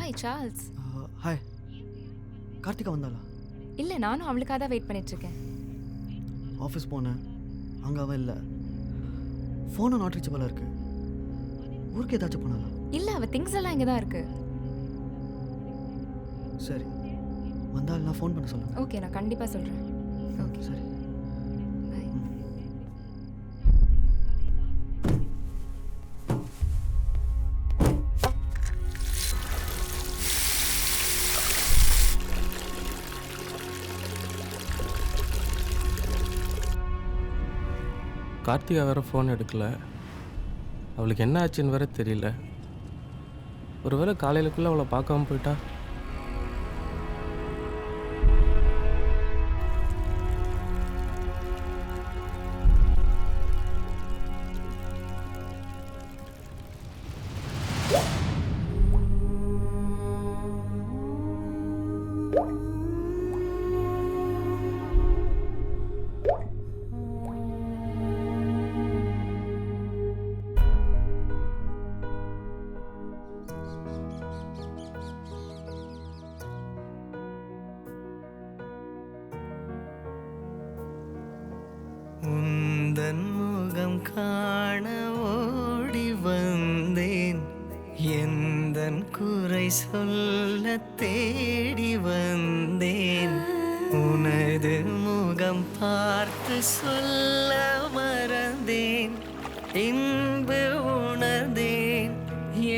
Hi Charles. Hi. Karthika வந்தாளா? இல்லை, நானும் அவளுக்காக தான் வெயிட் பண்ணிட்டுருக்கேன். ஆஃபீஸ் போனேன், அங்கே அவன் இல்லை. ஃபோனை நாட் ரீச்சபிளாக இருக்கு. ஊருக்கு ஏதாச்சும் போனாளா? இல்லை, அவள் திங்ஸ் எல்லாம் இங்கே தான் இருக்கு. சரி, வந்தால் நான் ஃபோன் பண்ண சொல்லுங்கள். ஓகே, நான் கண்டிப்பாக சொல்கிறேன். ஓகே சரி. பாய். கார்த்திகா வேறு ஃபோன் எடுக்கலை. அவளுக்கு என்ன ஆச்சுன்னு வேற தெரியல. ஒருவேளை காலையிலக்குள்ளே அவளை பார்க்காம போயிட்டா. உந்தன் முகம் காண ஓடி வந்தேன், எந்தன் குறை சொல்ல தேடி வந்தேன். உனது முகம் பார்த்து சொல்ல மறந்தேன், இன்பு உணர்ந்தேன்.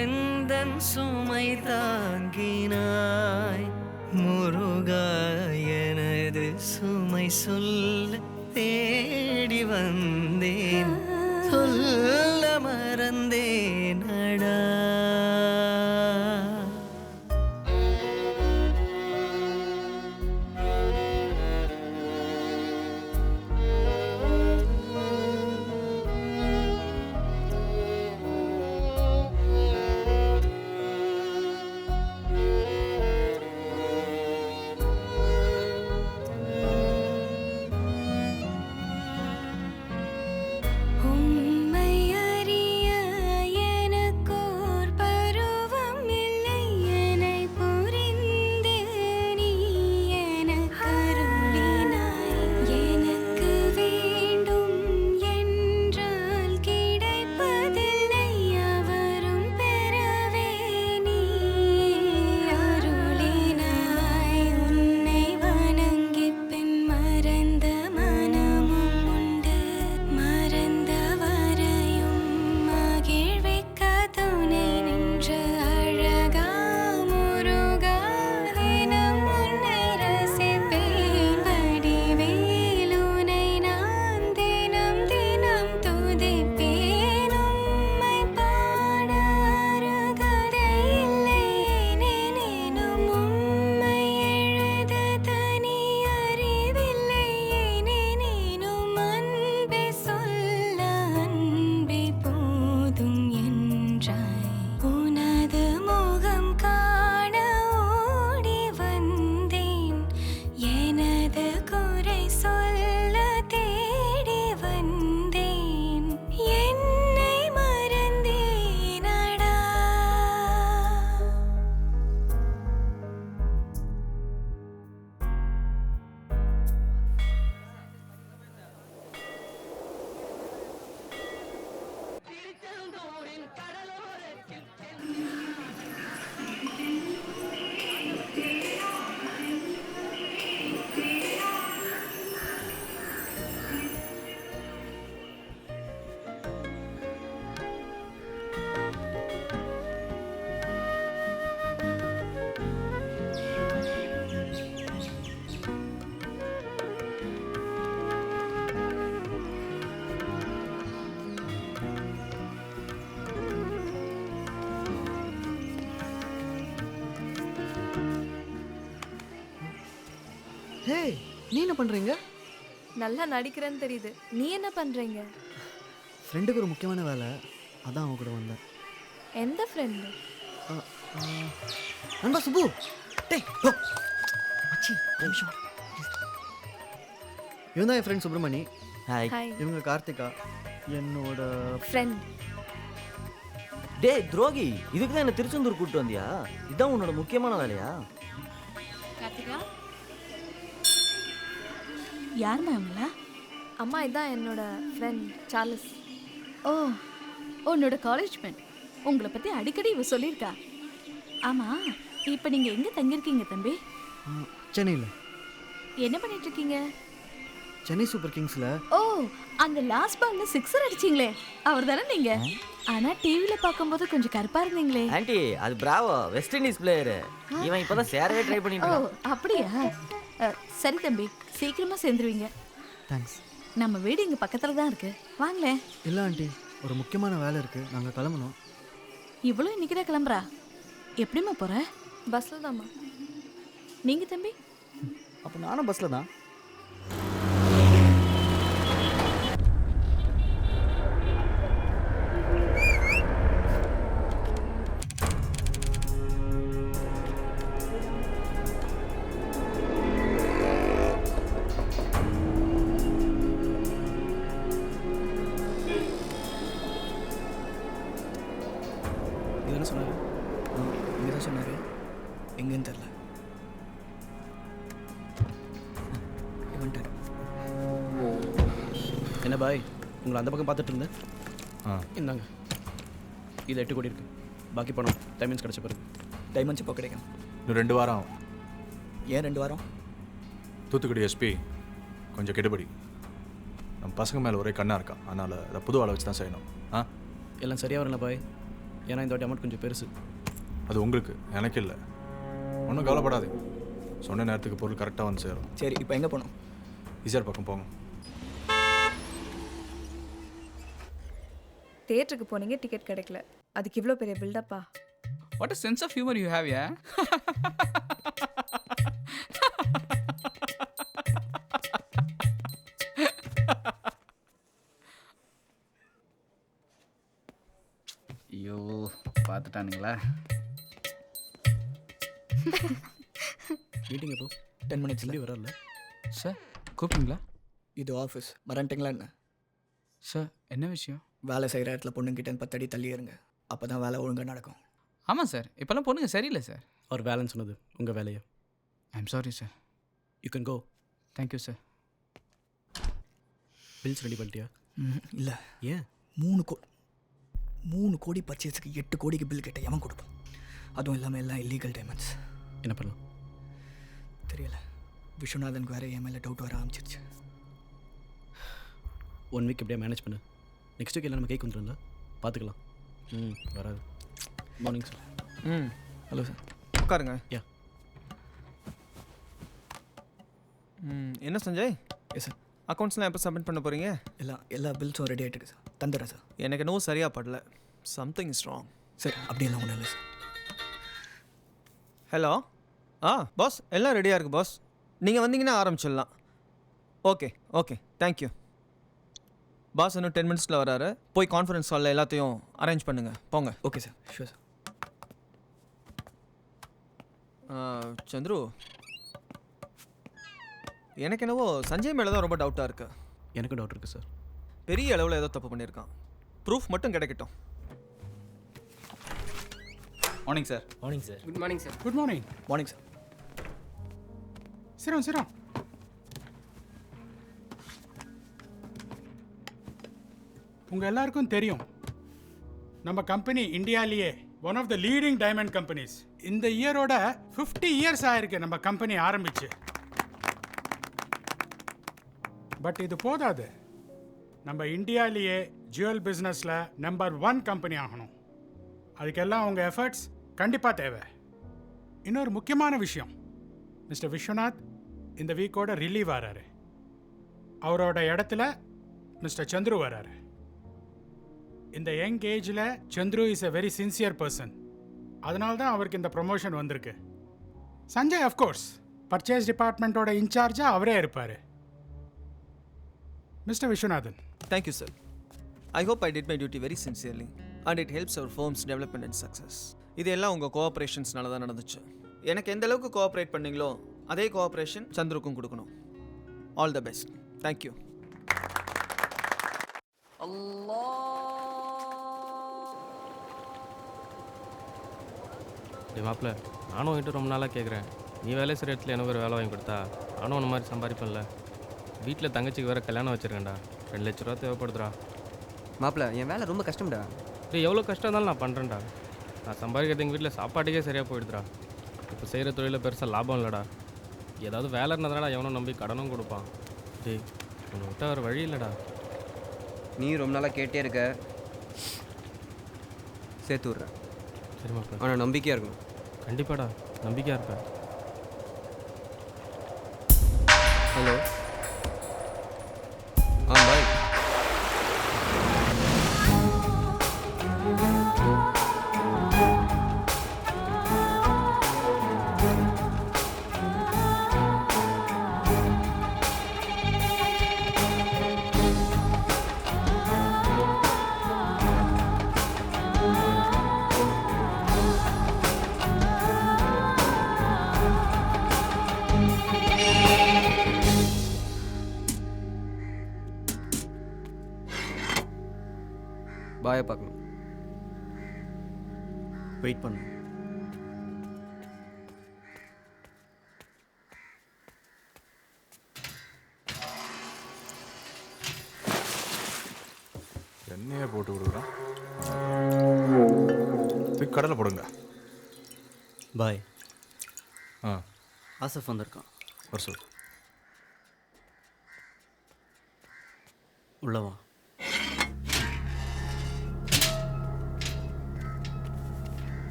எந்தன் சுமை தாங்கினாய் முருகா, எனது சுமை சொல்ல தேடி வந்தேன், சொல்ல மறந்தேன் அடா. ஹே, நீ என்ன பண்ணுறீங்க? நல்லா நடிக்கிறேன்னு தெரியுது. நீ என்ன பண்ணுறீங்க? ஃப்ரெண்டுக்கு ஒரு முக்கியமான வேலை, அதான் அவன் கூட வந்தேன். எந்த ஃப்ரெண்டு? நண்பா சுப்பு. டேய் போ மச்சி, நிமிஷம். இவன் தான் என் ஃப்ரெண்ட் சுப்ரமணி. ஹாய். ஹாய். இவங்க கார்த்திகா, என்னோட ஃப்ரெண்ட். டேய் துரோகி, இதுக்கு தான் என்ன திருச்செந்தூர் கூப்பிட்டு வந்தியா? இதான் உன்னோட முக்கியமான வேலையா? கார்த்திகா, யாரும்மா இவங்கள? அம்மா இதான் என்னோட ஃப்ரெண்ட் சார்லஸ். ஓ, உன்னோட காலேஜ் ஃப்ரெண்ட். உங்களை பற்றி அடிக்கடி இவ சொல்லியிருக்கா. ஆமாம், இப்போ நீங்கள் எங்கே தங்கியிருக்கீங்க தம்பி? சென்னையில். என்ன பண்ணிட்டு இருக்கீங்க? சென்னை சூப்பர் கிங்ஸில். ஓ, அந்த லாஸ்ட் பால்ல சிக்ஸர் அடிச்சிங்களே அவர் தானே நீங்க? ஆனா டிவில பார்க்கும்போது கொஞ்சம் கருப்பா இருந்தீங்களே. ஆண்டி, அது பிராவோ, வெஸ்ட் இண்டீஸ் பிளேயர். இவன் இப்பதான் சேரவே ட்ரை பண்ணிட்டு ஓ, இருக்கான். அப்படியா? சரி தம்பி, சீக்கிரமா சேர்ந்துருவீங்க. தேங்க்ஸ். நம்ம வீடு இங்க பக்கத்துல தான் இருக்கு, வாங்களேன். இல்லை ஆண்டி, ஒரு முக்கியமான வேலை இருக்குது, நாங்கள் கிளம்பணும். இவ்வளோ இன்னைக்கு தான் கிளம்புறா? எப்படிம்மா போற? பஸ்ஸில் தாம்மா. நீங்க தம்பி? அப்போ நானும் பஸ்ஸில் தான். என்ன சொன்னார்? இங்கே தான் சொன்னார். எங்கேன்னு தெரில. வந்துட்டார். என்ன பாய், உங்களை அந்த பக்கம் பார்த்துட்டு இருந்தேன். இந்தாங்க, இது 8 கோடி இருக்கு. பாக்கி பணம் டைமண்ட்ஸ் கிடச்ச பிறகு. டைமண்ட்ஸ் இப்போ கிடைக்கும். இன்னும் 2 வாரம் ஆகும். ஏன் 2 வாரம்? தூத்துக்குடி எஸ்பி கொஞ்சம் கெடுபடி. நம்ம பசங்க மேலே ஒரே கண்ணாக இருக்கா, அதனால் அதை புது ஆளை வச்சு தான் செய்யணும். எல்லாம் சரியாக வரல பாய், ஏன்னா இந்த வாட்டி அமௌண்ட் கொஞ்சம் பெருசு. அது உங்களுக்கு, எனக்கு இல்லை. ஒன்றும் கவலைப்படாது. சொன்ன நேரத்துக்கு பொருள் கரெக்டாக வந்து சேரும். சரி, இப்போ எங்கே போகணும்? ஈஸியாக பக்கம் போங்க. தியேட்டருக்கு போனீங்க, டிக்கெட் கிடைக்கல. அதுக்கு இவ்வளோ பெரிய பில்டப்பா? What a sense of humor you have, yeah? ஐயோ, பார்த்துட்டானுங்களா? மீட்டிங் எப்போ? 10 மினிட்ஸ்ல வரல சார், கூப்பிட்டீங்களா? இது ஆஃபீஸ். மறந்துட்டிங்களா என்ன? சார், என்ன விஷயம்? வேலை செய்கிற இடத்துல பொண்ணுங்கிட்ட 10 அடி தள்ளி இருங்க. அப்போ தான் வேலை ஒழுங்காக நடக்கும். ஆமாம் சார், இப்போல்லாம் பொண்ணுங்க சரியில்லை சார். அவர் வேலைன்னு சொன்னது உங்கள் வேலையை. I'm sorry sir. You can go. Thank you sir. Bills ready பண்ணிட்டியா? இல்லை. ஏன்? 3 கோடி பர்ச்சேஸுக்கு 8 கோடிக்கு பில் கேட்ட எவன் கொடுப்பான்? அதுவும் இல்லாமல் எல்லாம் இல்லீகல் டைமண்ட்ஸ். என்ன பண்ணலாம் தெரியல. விஸ்வநாதனுக்கு வேறு என் மேலே டவுட் வர ஆரம்பிச்சிருச்சு. 1 வீக் எப்படியா மேனேஜ் பண்ணு. நெக்ஸ்ட் வீக் எல்லாம் நம்ம கேக் வந்துடும்ல, பார்த்துக்கலாம். வராது. Morning sir. Hello sir. உட்காருங்க. யா. என்ன சஞ்சய்? Yes sir. அக்கௌண்ட்ஸ்லாம் எப்போ சப்மிட் பண்ண போகிறீங்க? எல்லா பில்ஸும் ரெடி ஆகிட்டு இருக்கு சார். தந்துடுறேன் சார். எனக்கு இன்னும் சரியாக படல. Something is wrong. சார், அப்படியெல்லாம் ஒன்றும் இல்லை சார். ஹலோ. பாஸ், எல்லாம் ரெடியாக இருக்குது பாஸ். நீங்கள் வந்தீங்கன்னா ஆரம்பிச்சிடலாம். Okay okay, thank you. பாஸ் இன்னும் 10 மினிட்ஸில் வராரு. போய் கான்ஃபரன்ஸ் ஹாலில் எல்லாத்தையும் அரேஞ்ச் பண்ணுங்கள். போங்க. Okay sir, sure sir. Chandru, எனக்கு என்னவோ சஞ்சய் மேலே தான் ரொம்ப டவுட்டாக இருக்குது. எனக்கும் டவுட் இருக்குது சார். பெரிய அளவில் ஏதோ தப்பு பண்ணியிருக்கான். ப்ரூஃப் மட்டும் கிடைக்கட்டும். Morning sir. Morning sir. Good morning sir. Good morning. Morning sir. சிரம் உங்கள் எல்லாருக்கும் தெரியும், நம்ம கம்பெனி இந்தியாவிலேயே one of the leading diamond companies. இந்த இயரோட 50 இயர்ஸ் ஆயிருக்கு நம்ம கம்பெனி ஆரம்பிச்சு. பட் இது போதாது. நம்ம இந்தியாவிலேயே ஜுவல் பிஸ்னஸில் நம்பர் 1 கம்பெனி ஆகணும். அதுக்கெல்லாம் உங்கள் எஃபர்ட்ஸ் கண்டிப்பாக தேவை. இன்னொரு முக்கியமான விஷயம், மிஸ்டர் விஸ்வநாத் இந்த வீக்கோட ரிலீவ் ஆகிறாரு. அவரோட இடத்துல மிஸ்டர் சந்துரு வராரு. இந்த யங் ஏஜில் Chandru is a very sincere person. அதனால தான் அவருக்கு இந்த ப்ரொமோஷன் வந்திருக்கு. சஞ்சய் அஃப்கோர்ஸ் பர்ச்சேஸ் டிபார்ட்மெண்ட்டோட இன்சார்ஜாக அவரே இருப்பார். Mister Viswanathan. Thank you sir. I hope I did my duty very sincerely and it helps our firm's development and success. இது எல்லாம் உங்கள் கோஆப்ரேஷன்ஸ்னால தான் நடந்துச்சு. எனக்கு எந்த அளவுக்கு கோஆப்ரேட் பண்ணீங்களோ அதே கோஆப்ரேஷன் சந்துருக்கும் கொடுக்கணும். All the best. தேங்க்யூ. டேய் மாப்பிள்ள, நானும் உன்கிட்ட ரொம்ப நாளாக கேட்குறேன். நீ வேலை செய்கிற இடத்துல எனக்கு ஒரு வேலை வாங்கி கொடுத்தா நானும் உன்ன மாதிரி சம்பாதிப்பேன்ல. வீட்டில் தங்கச்சிக்கு வேறு கல்யாணம் வச்சுருக்கேன்டா. 2 லட்ச ரூபா தேவைப்படுதுடா. மாப்பிள்ள என் வேலை ரொம்ப கஷ்டம்டா. டேய் எவ்வளோ கஷ்டம் இருந்தாலும் நான் பண்ணுறேன்டா. நான் சம்பாதிக்கிறது எங்கள் வீட்டில் சாப்பாட்டுக்கே சரியாக போயிடுதுடா. இப்போ செய்கிற தொழிலில் பெருசாக லாபம் இல்லைடா. ஏதாவது வேலை இருந்ததுனால எவனும் நம்பி கடனும் கொடுப்பான். டேய் உன்னை விட்டால் வேறு வழி இல்லைடா. நீ ரொம்ப நாளாக கேட்டே இருக்க, சேர்த்து விட்றேன். சரி மாப்பிள்ள, ஆனால் நம்பிக்கையாக இருக்கணும். கண்டிப்பாடா, நம்பிக்கையாக இருப்பேன். ஹலோ. பாய். பாயை பார்க்கணும். வெயிட் பண்ணு. எண்ணெயை போட்டு விடுறேன். கடலை போடுங்க. பாய். ஆ ஆசஃப் வந்திருக்கான். வர சொல். உள்ளவா.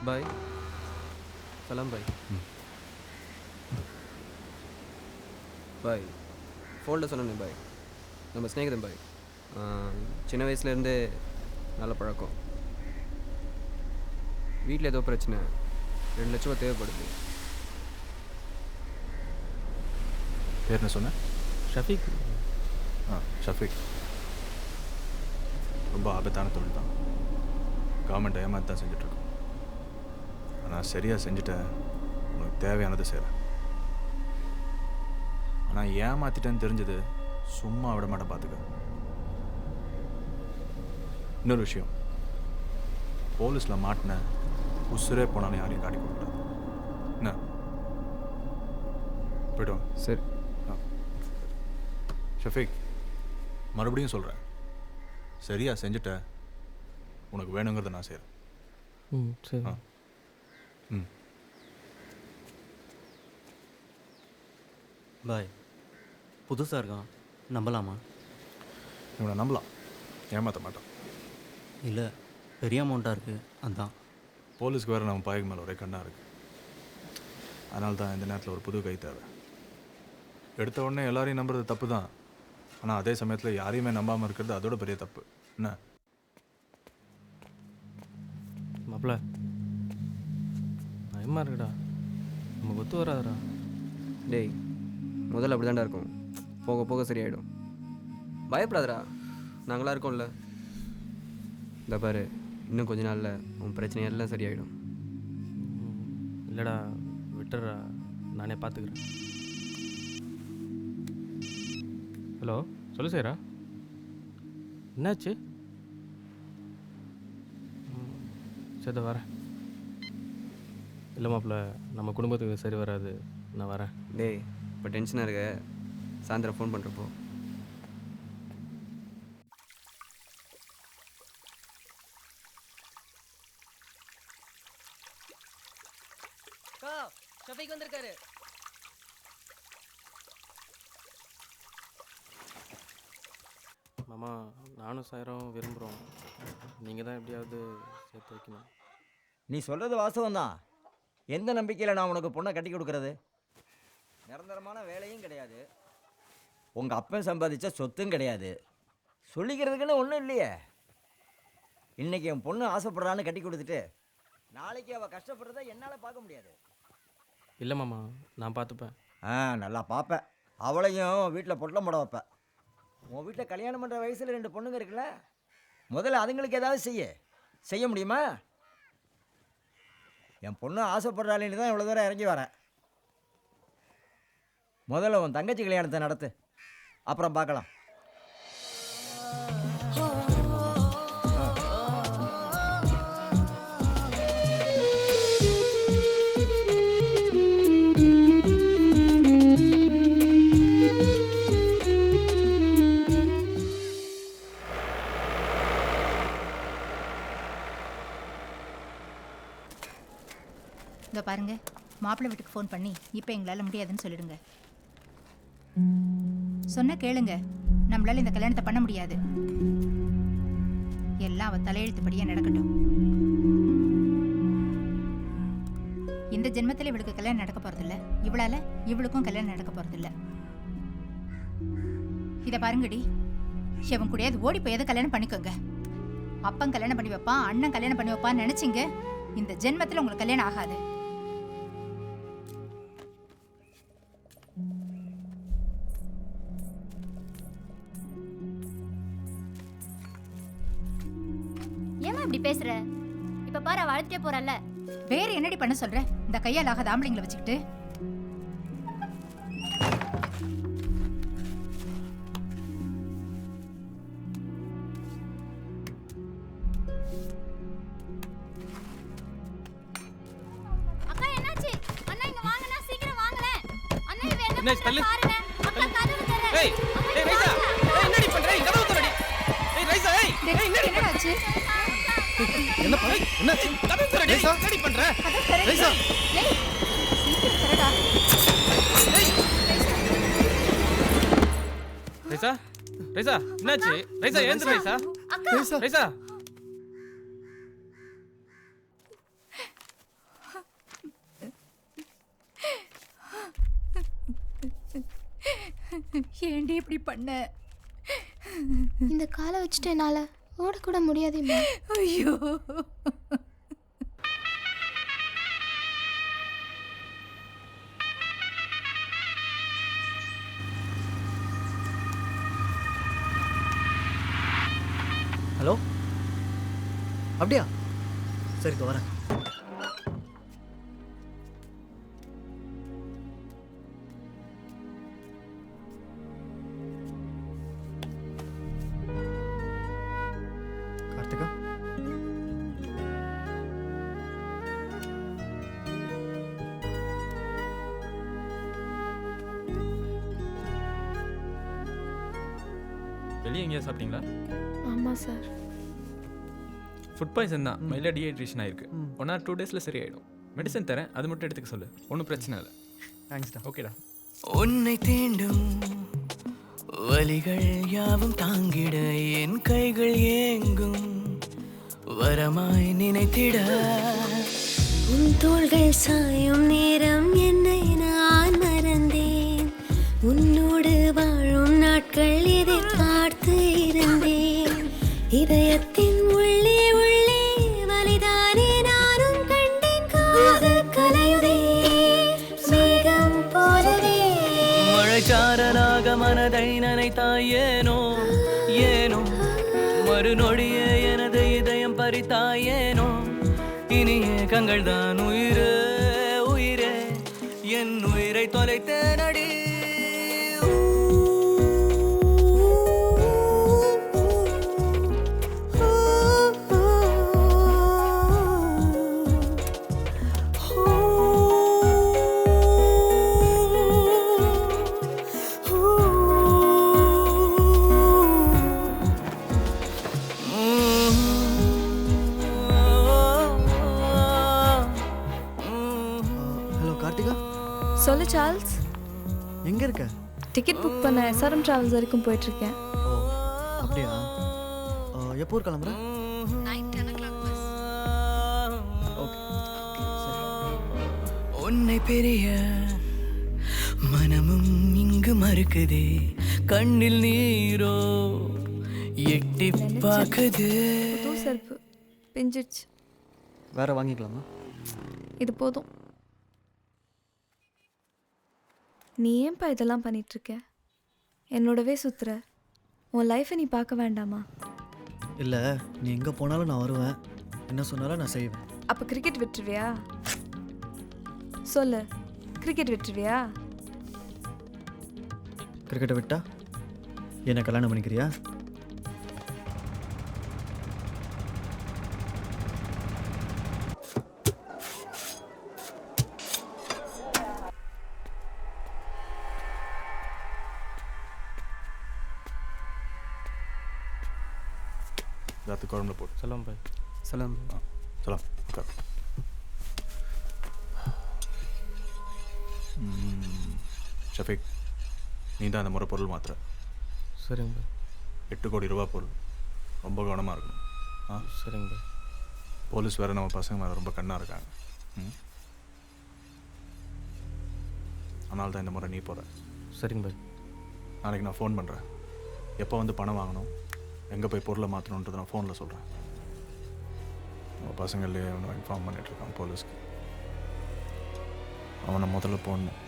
பாய். சலாம் பாய். பாய் ஃபோனில் சொன்னேன் பாய். நம்ம ஸ்நேகிதன் பாய். சின்ன வயசுலேருந்தே நல்ல பழக்கம். வீட்டில் ஏதோ பிரச்சனை, 2 லட்ச ரூபா தேவைப்படுது. பேர் என்ன சொன்னேன்? ஷஃபீக். ஷஃபீக். ரொம்ப ஆபத்தான தொழில் தான். கவர்மெண்ட் ஏமாற்றி தான் செஞ்சிட்ருக்கோம். ஆனால் சரியாக செஞ்சுட்டேன், உனக்கு தேவையானது செய்கிறேன். ஆனால் ஏமாற்றிட்டேன்னு தெரிஞ்சது சும்மா விட மாட்டேன், பார்த்துக்க. இன்னொரு விஷயம், போலீஸில் மாட்டின உசுரே போனாலும் யாரையும் காட்டி கொடுக்கூடாது. என்ன போய்ட்டோம்? சரி. ஷஃபீக், மறுபடியும் சொல்கிறேன், சரியாக செஞ்சுட்ட, உனக்கு வேணுங்கிறத நான் செய்கிறேன். சரி. பாய். புதுசாக இருக்கான், நம்பலாமா? இவனை நம்பலாம், ஏமாற்ற மாட்டான். இல்லை, பெரிய அமௌண்ட்டாக இருக்குது, அதான். போலீஸ்க்கு வேறு நம்ம பாய்க்கு மேலே ஒரே கண்ணாக இருக்குது. அதனால தான் இந்த நேரத்தில் ஒரு புது கை தேவை. எடுத்த உடனே எல்லாரையும் நம்புறது தப்பு தான். ஆனால் அதே சமயத்தில் யாரையுமே நம்பாமல் இருக்கிறது அதோட பெரிய தப்பு. என்ன மாப்பிள்ள, பயமாக இருக்குடா, நமக்கு ஒத்து வராதுடா. டேய் முதல்ல அப்படி தாண்டா இருக்கும், போக போக சரியாயிடும். பயப்படாதடா, நாங்களாம் இருக்கோம்ல. இந்த பாரு, இன்னும் கொஞ்ச நாளில் உன் பிரச்சனை எல்லாம் சரியாயிடும். இல்லைடா, விட்டுறா, நானே பார்த்துக்கிறேன். ஹலோ, சொல்லு சேரா, என்னாச்சு? சரி வரேன். இல்லை மாப்பிள்ள, நம்ம குடும்பத்துக்கு சரி வராது, நான் வரேன். டேய் இப்போ டென்ஷனாக இருக்க, சாயந்தரம் ஃபோன் பண்ணுறப்போ. ஷஃபீக் வந்திருக்காரு. மாமா, நானும் சாயரும் விரும்புகிறோம். நீங்கள் தான் எப்படியாவது சேர்த்து வைக்கணும். நீ சொல்கிறது வாஸ்தவம் தான். எந்த நம்பிக்கையில் நான் உனக்கு பொண்ணை கட்டி கொடுக்கறது? நிரந்தரமான வேலையும் கிடையாது, உங்கள் அப்பன் சம்பாதிச்ச சொத்தும் கிடையாது. சொல்லிக்கிறதுக்குன்னு ஒன்றும் இல்லையே. இன்னைக்கு என் பொண்ணு ஆசைப்படுறான்னு கட்டி கொடுத்துட்டு நாளைக்கு அவள் கஷ்டப்படுறத என்னால் பார்க்க முடியாது. இல்லை மாமா, நான் பார்த்துப்பேன். நல்லா பார்ப்பேன். அவளையும் வீட்டில் பொட்டலம் போட வைப்பேன். உன் வீட்டில் கல்யாணம் பண்ணுற வயசில் 2 பொண்ணுங்க இருக்குல்ல, முதல்ல அதுங்களுக்கு ஏதாவது செய்ய முடியுமா? என் பொண்ணு ஆசைப்படுறாளின்னு தான் இவ்வளோ தூரம் இறங்கி வரேன். முதல்ல உன் தங்கச்சி கல்யாணத்தை நடத்து, அப்புறம் பார்க்கலாம். இங்கே பாருங்க, மாப்பிள்ளை வீட்டுக்கு ஃபோன் பண்ணி இப்போ எங்களால் முடியாதுன்னு சொல்லிடுங்க. சொன்ன கேளுங்க, நம்மளால இந்த கல்யாணத்தை பண்ண முடியாது. எல்லாம் அவ தலையெழுத்துப்படியே நடக்கட்டும். இந்த ஜென்மத்தில் இவளுக்கு கல்யாணம் நடக்க போறதில்ல, இவளால இவளுக்கும் கல்யாணம் நடக்க போறதில்ல. இதை பாருங்கடி, இவன் கூடயாவது ஓடி போய் எதை கல்யாணம் பண்ணிக்கோங்க. அப்பன் கல்யாணம் பண்ணி வைப்பான், அண்ணன் கல்யாணம் பண்ணி வைப்பான்னு நினைச்சிங்க, இந்த ஜென்மத்தில் உங்களுக்கு கல்யாணம் ஆகாது. ஏமா இப்படி பேசுற? இப்ப பாரு, வாழ்த்துட்டே போறல்ல. வேற என்னடி பண்ண சொல்ற? இந்த கையால் ஆகாத ஆம்பளைங்களை வச்சுக்கிட்டு. அக்கா என்னாச்சு? அண்ணா இங்க வாங்கண்ணா, சீக்கிரம் வாங்களேன். அண்ணா இவ என்ன என்ன பண்றா பாருங்க. அக்கா கதவு தர. ஏய் ஏய் ரைசா, ஏய் என்னடி பண்ற? கதவு தரடி. ஏய் ரைசா, ஏய் என்னடா ஆச்சு? என்ன பண்ண? என்னாச்சு? கதவு தரடி. என்னடி பண்ற? ரைசா, லேய், சீக்கிரம் தரடா. ரைசா, ரைசா என்னாச்சு? ரைசா ஏந்திரு ரைசா. ரைசா, ரைசா ஏண்டி இப்படி பண்ண? இந்த காலை வச்சுட்டு என்னால ஓடக்கூட முடியாதும்மா. ஐயோ, ஹலோ, அப்படியா? சரி, வரேன். கார்த்திகா, வெளியே எங்கேயா சாப்பிட்டீங்களா? ஆமாம் சார். ஃபுட் பாய்சன் தான், மைல்டாக டீஹைட்ரேஷன் ஆயிருக்கு. 1 or 2 days சரியாயிடும். மெடிசன் தரேன், அது மட்டும் எடுத்துக்க சொல்லு. ஒன்றும் பிரச்சனை இல்லை. தேங்க்ஸ்டா. ஓகேடா. உன்னை தீண்டும் வலிகள் யாவும் தாங்கிட என் கைகள் ஏங்கும் வரமாய் நினைத்திட உன் தோள்கள் சாயும் நேரம் என்னை நான் மறந்தேன். உன்னோடு வாழும் நாட்கள் எதிர்பார்த்து இருந்தேன். இதயத்தின் உள்ளே உள்ளே வலிதானே நானும் கண்டேன். காதல் கலையுதே மேகம் போலவே. மழைச்சாரலாக மனதை நனைத்தாயேனோ ஏனோ மறுநொடியே எனது இதயம் பறித்தாயேனோ. இனியே கண்கள் தான் உயிரே உயிரே என் உயிரை தொலைத்தேனடி. ஹலோ கார்த்திகா, சொல்லு சார்ல்ஸ். எங்கே இருக்க? டிக்கெட் புக் பண்ண SRM டிராவல்ஸ் வரைக்கும் போயிட்டுருக்கேன். ஓ, அப்படியா? எப்போ ஊர் கிளம்புற? 9-10 o'clock பஸ். ஓகே. உன்னை பெரிய மனமும் இங்கு மறுக்குதே. கண்ணில் நீரோ எட்டி பார்க்குது. புது செருப்பு பிஞ்சிடுச்சு. வேற வாங்கிக்கலாமா? இது போதும். நீ ஏன்பா இதெல்லாம் பண்ணிட்டு இருக்க? என்னோடவே சுத்துற. உன் லைஃப்பை நீ பார்க்க வேண்டாமா? இல்லை, நீ எங்கே போனாலும் நான் வருவேன், என்ன சொன்னாலும் நான் செய்வேன். அப்போ கிரிக்கெட் விட்டுருவியா? சொல்லு, கிரிக்கெட் விட்டுருவியா? கிரிக்கெட்டை விட்டா என்னை கல்யாணம் பண்ணிக்கிறியா? रात कुழம்புல போடு. சலாம் பாய். சலாம். சலாம். உட்கார். ஷஃபீக், நீ தான் அந்த முறை பொருள் மாத்திர. சரிங்க பாய். 8 கோடி ரூபா பொருள், ரொம்ப கவனமாக இருக்கணும். சரிங்க பாய். போலீஸ் வேறு நம்ம பசங்க மேலே ரொம்ப கண்ணாக இருக்காங்க. அதனால தான் இந்த முறை நீ போகிற. சரிங்க பாய். நாளைக்கு நான் ஃபோன் பண்ணுறேன். எப்போ வந்து பணம் வாங்கணும், எங்கே போய் பொருளை மாற்றணுன்றதை நான் ஃபோனில் சொல்கிறேன். நம்ம பசங்களே அவனை இன்ஃபார்ம் பண்ணிகிட்ருக்கான் போலீஸ்க்கு. அவனை முதல்ல போடணும்.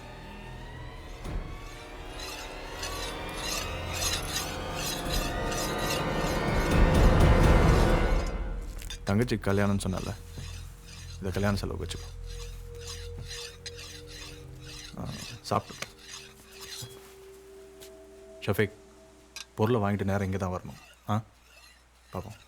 தங்கச்சி கல்யாணம்னு சொன்னால, இதை கல்யாண செலவுக்கு வச்சுக்கோ. சாப்பிட்டு ஷஃபீக், பொருளை வாங்கிட்டு நேரம் இங்கே தான் வரணும். பார்ப்போம்.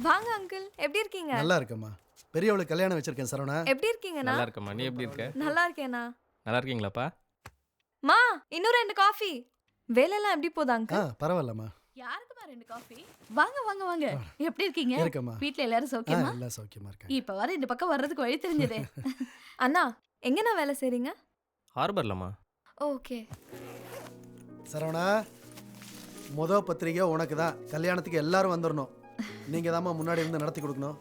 வாங்க அங்கிள், எப்படி இருக்கீங்க? நல்லா இருக்கேம்மா. பெரியவளுக்கு கல்யாணம் வச்சிருக்கேன் சரவணா. எப்படி இருக்கீங்கண்ணா? நல்லா இருக்கேம்மா. நீ எப்படி இருக்க? நல்லா இருக்கேண்ணா. நல்லா இருக்கீங்களாப்பா? மா, இன்னும் 2 காஃபி. வேலையெல்லாம் எப்படி போகுது அங்கிள்? பரவாயில்லம்மா. யாருக்குமா 2 காஃபி? வாங்க வாங்க வாங்க. எப்படி இருக்கீங்க? இருக்கேம்மா. வீட்ல எல்லாரும் சௌக்கியமா? எல்லாம் சௌக்கியமா இருக்காங்க. இப்ப வர இந்த பக்கம் வர்றதுக்கு வழி தெரிஞ்சதே. அண்ணா, எங்கண்ணா வேலை செய்றீங்க? ஹார்பர்லம்மா. ஓகே. சரவணா, பத்திரிக்கை உனக்கு தான். கல்யாணத்துக்கு எல்லாரும் வந்துடணும். நீங்க தாம்மா முன்னாடி இருந்து நடத்தி கொடுக்கணும்.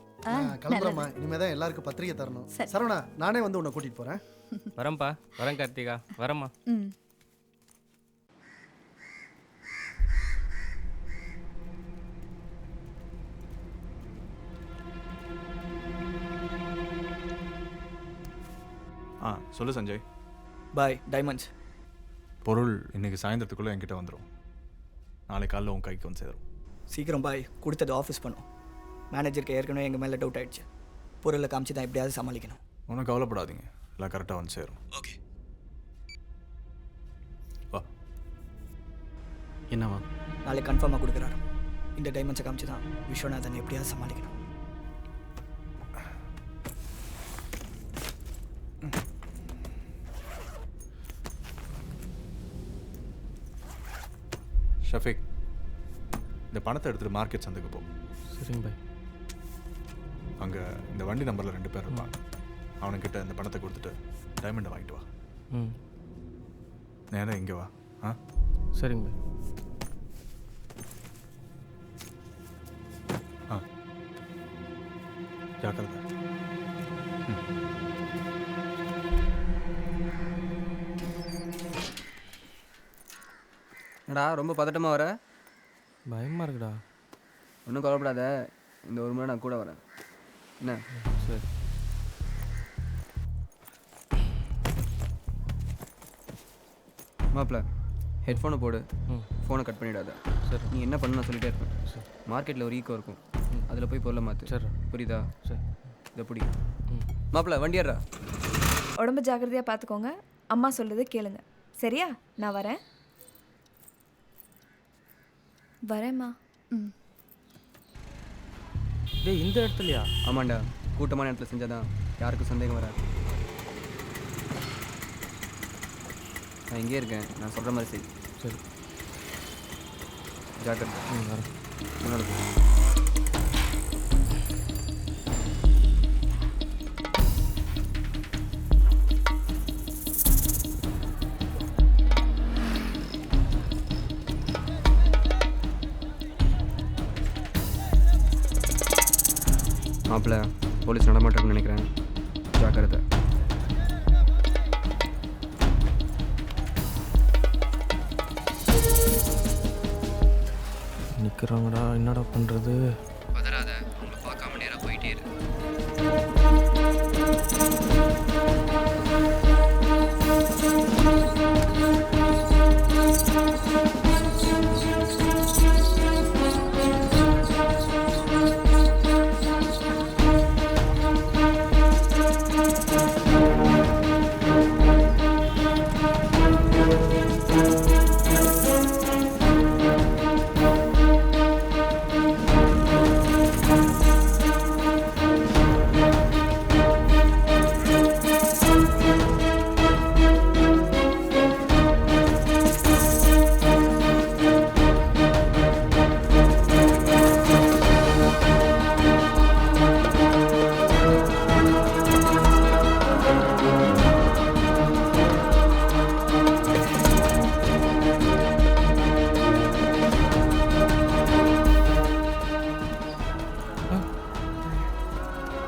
கிளம்புறோம்மா. இனிமே தான் எல்லாருக்கும் பத்திரிக்கை தரணும். சரவணா, நானே வந்து உன்னை கூட்டிட்டு போறேன். வரேன்ப்பா. வரேன் கார்த்திகா. வரேம்மா. சொல்லு சஞ்சய். பாய் டைமண்ட்ஸ். பொருள் இன்னைக்கு சாயந்தரத்துக்குள்ளே என்கிட்ட வந்துடும். நாளைக்கு காலையில் உன் கைக்கு வந்து சேரும். சீக்கிரம் பாய். கொடுத்தது ஆஃபீஸ் பண்ணும். மேனேஜருக்கு ஏற்கனவே எங்கள் மேலே டவுட் ஆகிடுச்சு. பொருளை காமிச்சு தான் எப்படியாவது சமாளிக்கணும். ஒன்றும் கவலைப்படாதீங்க, எல்லாம் கரெக்டாக வந்து சேரும். ஓகே. வா. என்னவா? நாளைக்கு கன்ஃபார்மாக கொடுக்குறாரு. இந்த டைமண்ட்ஸை காமிச்சு தான் விஸ்வநாதன் எப்படியாவது சமாளிக்கணும். ஷஃபீக், இந்த பணத்தை எடுத்துகிட்டு மார்க்கெட் சந்தைக்கு போ. சரிங்க பாய். அங்கே இந்த வண்டி நம்பரில் 2 பேர் இருப்பாங்க. அவனுக்கிட்ட இந்த பணத்தை கொடுத்துட்டு டைமண்டை வாங்கிட்டு வா. நேராக இங்கே வா. சரிங்க பாய். ஜாக்கிரதை. என்னடா ரொம்ப பதட்டமாக வர? பயமாக இருக்குடா. ஒன்றும் கவலைப்படாத, இந்த 1 மணி நான் கூட வரேன். என்ன? சரி. மாப்பிள்ள, ஹெட்ஃபோனை போடு. ஃபோனை கட் பண்ணிடாத. சரி. நீ என்ன பண்ணு நான் சொல்லிட்டே இருப்பேன். மார்க்கெட்டில் ஒரு ஈக்கோ இருக்கும், அதில் போய் பொருளை மாற்று. சரி. புரியுதா? சரி. இதை பிடி. மாப்பிள்ள வண்டி ஏறா. உடம்பு ஜாக்கிரதையாக பார்த்துக்கோங்க. அம்மா சொல்றது கேளுங்க. சரியா? நான் வரேன். வரேம்மா. டேய் இந்த இடத்துலையா? ஆமாண்டா, கூட்டமான இடத்துல செஞ்சாதான் யாருக்கும் சந்தேகம் வராது. நான் இங்கே இருக்கேன், நான் சொல்கிற மாதிரி செய். சரி ஜாக்கிரதை. வரேன். முன்னாடி போ. மாப்பிள்ள போலீஸ் நடமாட்டம்னு நினைக்கிறேன், ஜாக்கிரதை. நிற்கிறாங்கடா, என்னடா பண்ணுறது? பதறாத, உங்களை பார்க்காம நேராக போயிட்டே இரு.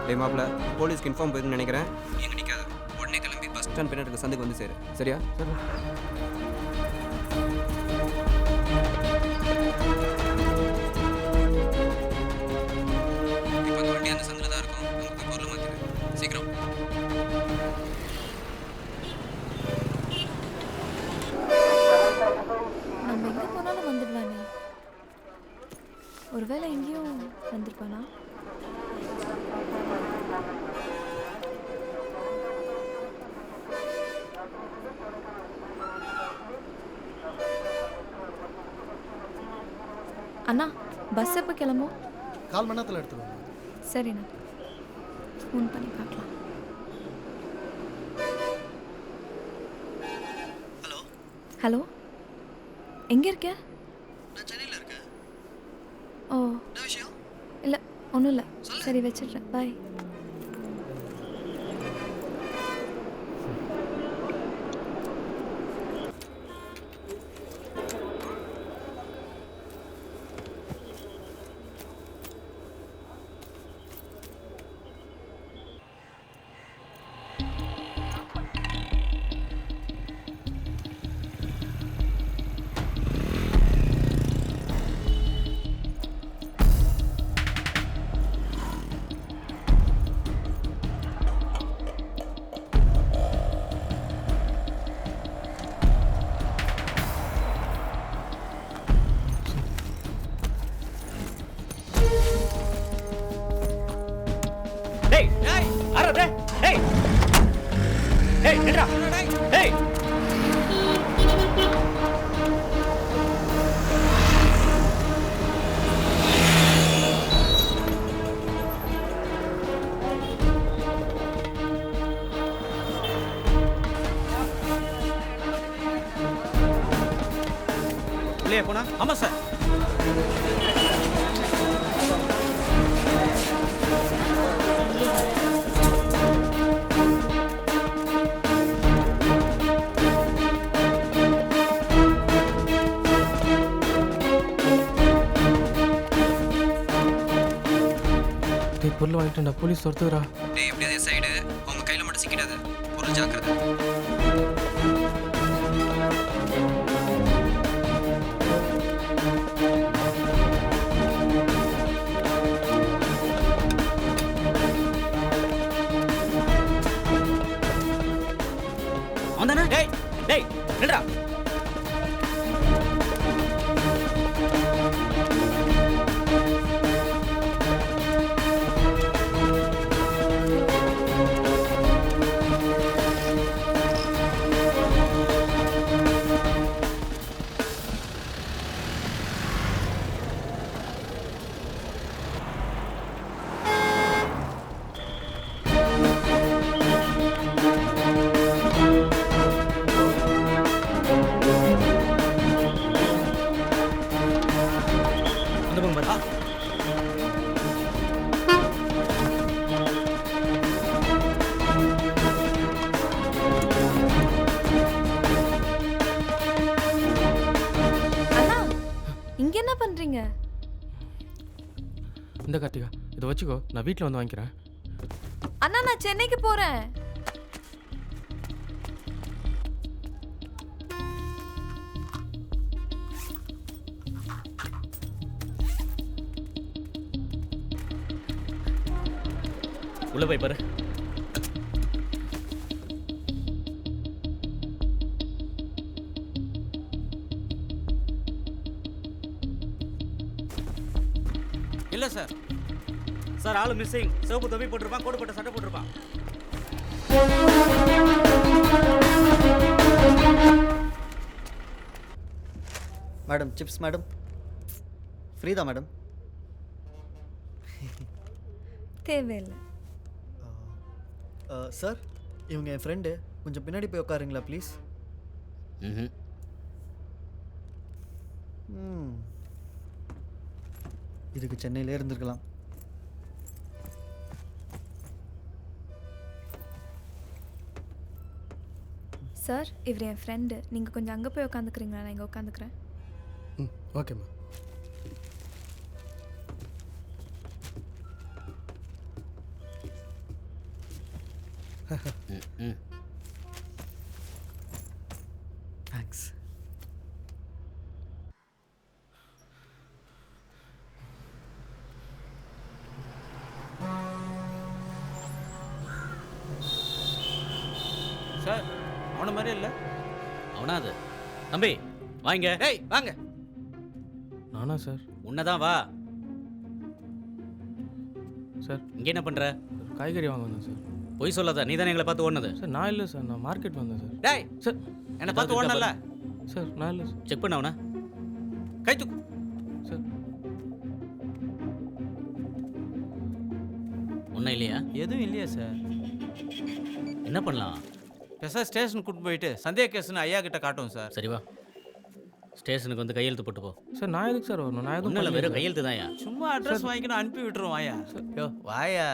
டே மாப்பிள்ள, போலீஸ்க்கு இன்ஃபார்ம் போயிருன்னு நினைக்கிறேன். எங்கே நிற்காத, உடனே கிளம்பி பஸ் ஸ்டாண்ட் பின்னாடி இருக்க சந்துக்கு வந்து சேரு, சரியா? இப்போ அந்த வண்டி அந்த சந்தில் தான் இருக்கும், அங்கே போய் பொருளை மாற்றிடு, சீக்கிரம். நம்ம எங்கே போனாலும் வந்துடுவானே. ஒருவேளை எங்கேயும் வந்திருப்பானா? அண்ணா, பஸ் எப்போ கிளம்பும்? 1/4 மணி நேரத்தில் எடுத்துருவோம். சரிண்ணா, ஃபோன் பண்ணி பார்க்கலாம். ஹலோ ஹலோ, எங்கே இருக்க? நான் சென்னையில் இருக்கேன். ஓ என்ன விஷயம்? இல்லை, ஒன்றும் இல்லை. சரி வச்சிடுறேன், பாய். டேய் டேய் அரடே டேய் டேய் நில்றா டேய் இல்லையா போனா? ஆமாம் சார். பொருள் வாங்கிட்டேன்டா, போலீஸ் துரத்துறா. டேய் எப்படியாவது சைடு அவங்க கையில் மட்டும் சிக்கிடாத, பொருள் ஜாக்கிரதை. வந்தானே டேய் டேய் நில்றா. இந்த கார்த்திகா இதை வச்சுக்கோ, நான் வீட்டில் வந்து வாங்கிக்கிறேன். அண்ணா நான் சென்னைக்கு போகிறேன். உள்ள போய் பாரு. இல்லை சார். சார் ஆளு மிஸ்ஸிங். சிவப்பு தொப்பி போட்டிருப்பான், கோடு போட்ட சட்டை போட்டிருப்பான். Madam chips madam. ஃப்ரீ தான் மேடம். தேவையில்லை. சார் இவங்க என் ஃப்ரெண்டு, கொஞ்சம் பின்னாடி போய் உட்காருங்களா ப்ளீஸ். இதுக்கு சென்னையிலே இருந்திருக்கலாம். சார் இவர் என் ஃப்ரெண்டு, நீங்கள் கொஞ்சம் அங்கே போய் உட்காந்துக்கிறீங்களா? நான் இங்கே உட்காந்துக்கிறேன். ஓகேம்மா. தேங்க்ஸ். சார் அவனை மாதிரியே இல்லை. அவனா அது? தம்பி வாங்க. டேய் வாங்க. நானா சார்? உன்னதான் வா. சார் இங்கே என்ன பண்ணுற? காய்கறி வாங்க வந்தேன் சார். பொய் சொல்லாத, நீ தானே எங்களை பார்த்து ஓடுனது. சார் நான் இல்லை சார், நான் மார்க்கெட் வந்தேன் சார். டேய் சார் என்னை பார்த்து ஓடனல்ல. சார் நான் இல்லை சார். செக் பண்ண அவனை. கை தூக்கு. சார் ஒன்றும் இல்லையா? எதுவும் இல்லையா சார்? என்ன பண்ணலாம்? சார் ஸ்டேஷனுக்கு கூட்டு போயிட்டு சந்தேக கேஸ்னு ஐயா கிட்ட காட்டும் சார். சரி வா, ஸ்டேஷனுக்கு வந்து கையெழுத்து போட்டு போ. சார் நான் எதுக்கு சார் வரணும்? நான் எதுவும் இல்லை, வெறும் கையெழுத்து தான்யா. சும்மா அட்ரஸ் வாங்கிக்கணும், அனுப்பி விட்டுருவோம். வாயா யோ வாயா.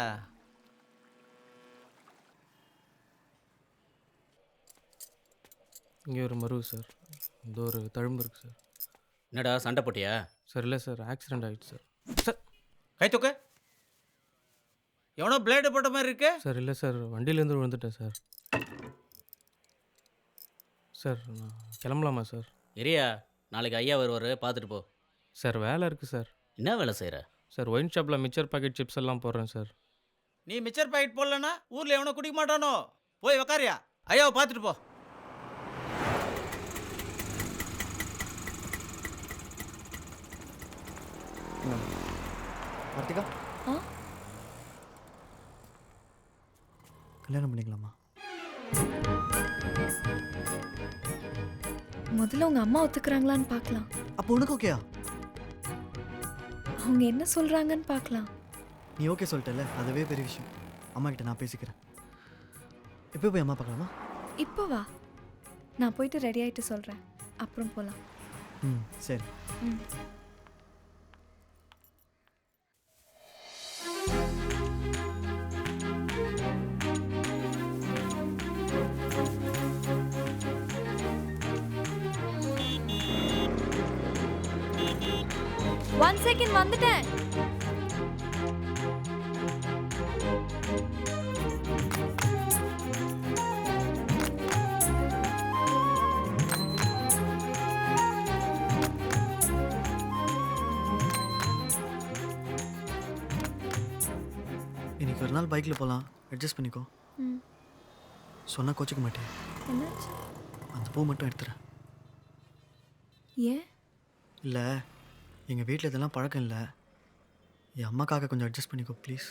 இங்கே ஒரு மருவு சார், இந்த ஒரு தழும்பு இருக்குது சார். என்னடா சண்டை போட்டியா? சார் இல்லை சார், ஆக்சிடென்ட் ஆகிடுச்சு சார். சார் கை தூக்கு. எவனோ பிளேடு போட்ட மாதிரி இருக்கு. சார் இல்லை சார், வண்டியிலேருந்து விழுந்துட்டேன் சார். சார் நான் கிளம்பலாமா சார்? இரியா, நாளைக்கு ஐயா வருவார், பார்த்துட்டு போ. சார் வேலை இருக்குது சார். என்ன வேலை செய்கிற? சார் ஒயின் ஷாப்பில் மிச்சர் பாக்கெட் சிப்ஸ் எல்லாம் போடுறேன் சார். நீ மிச்சர் பாக்கெட் போடலன்னா ஊரில் எவனோ குடிக்க மாட்டானோ. போய் உக்காரியா, ஐயாவை பார்த்துட்டு போ. கார்த்திகா கல்யாணம் பண்ணிக்கலாமா? முதல்ல உங்கள் அம்மா ஒத்துக்கிறாங்களான்னு பார்க்கலாம். அப்போ உனக்கு ஓகேயா? அவங்க என்ன சொல்கிறாங்கன்னு பார்க்கலாம். நீ ஓகே சொல்லிட்டல, அதுவே பெரிய விஷயம். அம்மா கிட்ட நான் பேசிக்கிறேன். எப்போ போய் அம்மா பார்க்கலாமா? இப்போ வா, நான் போயிட்டு ரெடி ஆகிட்டு சொல்கிறேன், அப்புறம் போகலாம். சரி. ஒன் செகண்ட் வந்துட்டேன். இன்னைக்கு ஒரு நாள் பைக்கில் போகலாம், அட்ஜஸ்ட் பண்ணிக்கோ. சொன்னால் கோச்சிக்க மாட்டேன். என்னாச்சு? அந்த பூ மட்டும் எடுத்துறேன். ஏன்? இல்லை, எங்கள் வீட்டில் இதெல்லாம் பழக்கம் இல்லை. என் அம்மாக்காக கொஞ்சம் அட்ஜஸ்ட் பண்ணிக்கோ ப்ளீஸ்.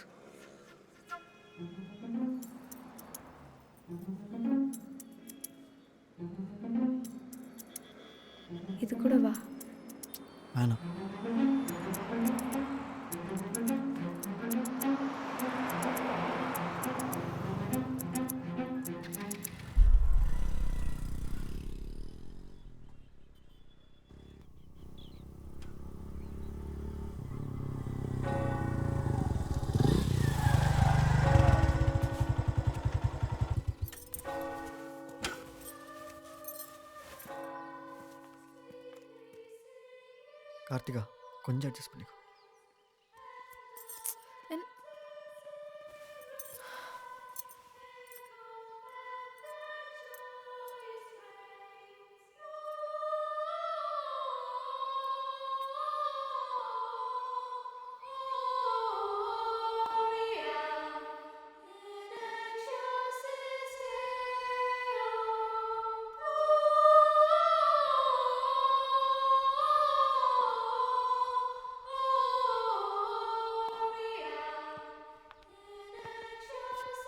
இது கூட வா. வேணாம். கார்த்திகா கொஞ்சம் அட்ஜஸ்ட் பண்ணிக்கோ.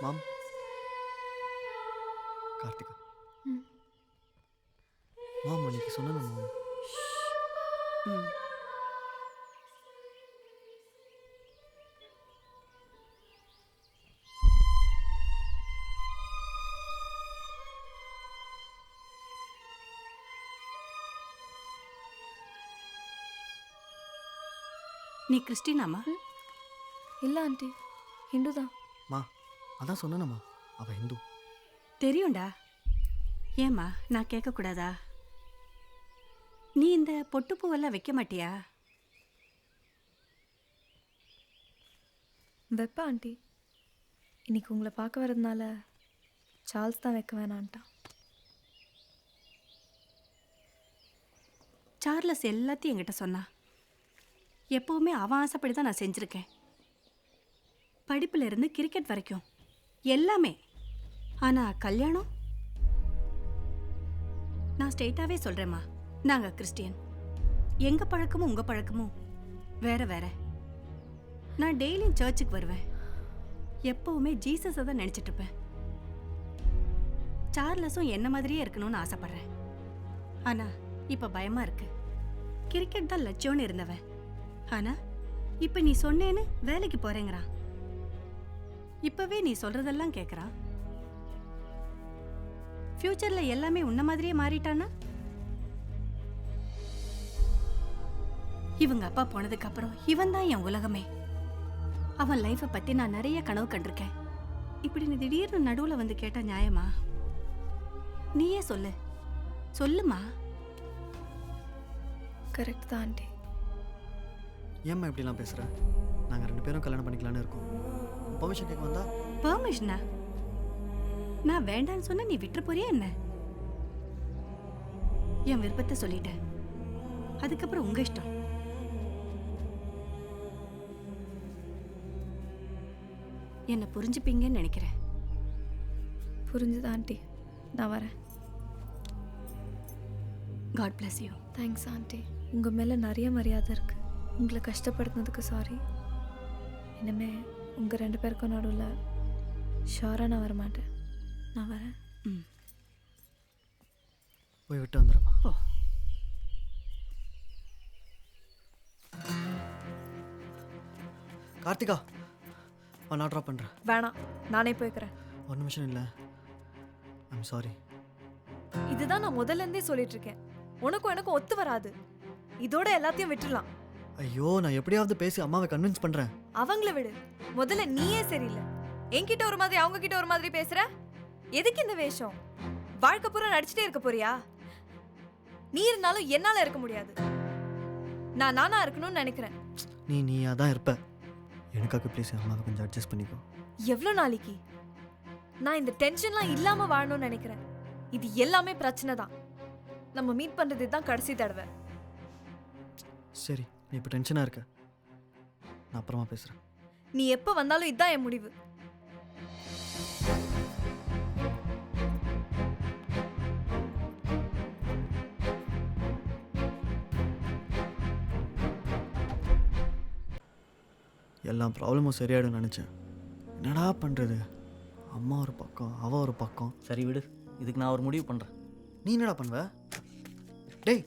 மாம் கார்த்திகா மாம் அன்னைக்கு சொன்னேன் மாம் நீ கிறிஸ்டினாமா? இல்லை ஆண்டி, ஹிந்து தான். மா அதான் சொன்னேனம்மா, அவள் ஹிந்து. தெரியும்டா. ஏம்மா நான் கேட்கக்கூடாதா? நீ இந்த பொட்டு பூவெல்லாம் வைக்க மாட்டியா? வைப்பா ஆண்டி. இன்னைக்கு உங்களை பார்க்க வரதுனால சார்ல்ஸ் தான் வைக்க வேணான்ட்டான். சார்லஸ் எல்லாத்தையும் என்கிட்ட சொன்னான். எப்போவுமே அவன் ஆசைப்படி தான் நான் செஞ்சுருக்கேன். படிப்புல இருந்து கிரிக்கெட் வரைக்கும் எல்லாமே. ஆனால் கல்யாணம் நான் ஸ்ட்ரெயிட்டாகவே சொல்கிறேம்மா, நாங்கள் கிறிஸ்டியன். எங்கள் பழக்கமும் உங்கள் பழக்கமும் வேற வேற. நான் டெய்லியும் சர்ச்சுக்கு வருவேன். எப்போவுமே ஜீசஸை தான் நினச்சிட்ருப்பேன். சார்லஸும் என்ன மாதிரியே இருக்கணும்னு ஆசைப்பட்றேன். ஆனால் இப்போ பயமாக இருக்கு. கிரிக்கெட் தான் லட்சியம்னு இருந்தவன், ஆனால் இப்போ நீ சொன்னேன்னு வேலைக்கு போகிறேங்கிறான். இப்போவே நீ சொல்கிறதெல்லாம் கேட்குறான். ஃப்யூச்சரில் எல்லாமே உன்ன மாதிரியே மாறிட்டானா? இவங்க அப்பா போனதுக்கப்புறம் இவன் தான் என் உலகமே. அவன் லைஃப்பை பற்றி நான் நிறைய கனவு கண்டிருக்கேன். இப்படி நீ திடீர்னு நடுவில் வந்து கேட்டால் நியாயமா? நீயே சொல்லு, சொல்லுமா. கரெக்ட் தான் ஆண்டி. ஏம்மா இப்படிலாம் பேசுகிற? நாங்கள் 2 பேரும் கல்யாணம் பண்ணிக்கலான்னு இருக்கோம். பெர்மிஷன் கேட்க வந்தா? பெர்மிஷனா? நான் வேண்டான்னு சொன்ன நீ விட்டுற போறியா என்ன? என் விருப்பத்தை சொல்லிட்டேன். அதுக்கப்புறம் உங்க இஷ்டம். என்ன புரிஞ்சுப்பீங்கன்னு நினைக்கிறேன். புரிஞ்சுது ஆண்டி, நான் வரேன். God bless you. Thanks aunty. உங்கள் மேலே நிறைய மரியாதை இருக்குது. உங்களை கஷ்டப்படுத்தினதுக்கு சாரி. இனிமே உங்கள் 2 பேருக்கும் நடுவில் ஷோராக நான் வரமாட்டேன். நான் வரேன். போய் விட்டு வந்துடுறேம்மா. ஓ, கார்த்திகா நான் ட்ராப் பண்ணுறேன். வேணாம், நானே போய்க்கிறேன். ஒரு நிமிஷம் இல்லை, ஐம் சாரி. இதுதான் நான் முதல்லேருந்தே சொல்லிட்டு இருக்கேன். உனக்கும் எனக்கும் ஒத்து வராது. இதோட எல்லாத்தையும் விட்டுடலாம். ஐயோ, நான் எப்படியாவது பேசி அம்மாவை கன்வின்ஸ் பண்ணுறேன். அவங்கள விடு, முதல்ல நீயே சரியில்லை. என்கிட்ட ஒரு மாதிரி, அவங்க கிட்ட ஒரு மாதிரி பேசுற. எதுக்கு இந்த வேஷம்? வாழ்க்கை பூரா நடிச்சுட்டே இருக்க போறியா? நீ இருந்தாலும் என்னால இருக்க முடியாது. நான் நானா இருக்கணும்னு நினைக்கிறேன். நீ அதான் இருப்ப. எனக்காக ப்ளீஸ் அம்மாவை கொஞ்சம் அட்ஜஸ்ட் பண்ணிக்கோ. எவ்வளோ நாளைக்கு நான் இந்த டென்ஷன்லாம் இல்லாம வாழணும்னு நினைக்கிறேன். இது எல்லாமே பிரச்சனை தான். நம்ம மீட் பண்றது தான் கடைசி தடவை. சரி, நீ இப்போ டென்ஷனாக இருக்க. நான் அப்புறமா பேசுகிறேன். நீ எப்போ வந்தாலும் இதுதான் என் முடிவு. எல்லா ப்ராப்ளமும் சரியாயிடும் நினச்சேன். என்னடா பண்ணுறது? அம்மா ஒரு பக்கம், அவள் ஒரு பக்கம். சரி விடு, இதுக்கு நான் ஒரு முடிவு பண்ணுறேன். நீ என்னடா பண்ணுவ? டேய்,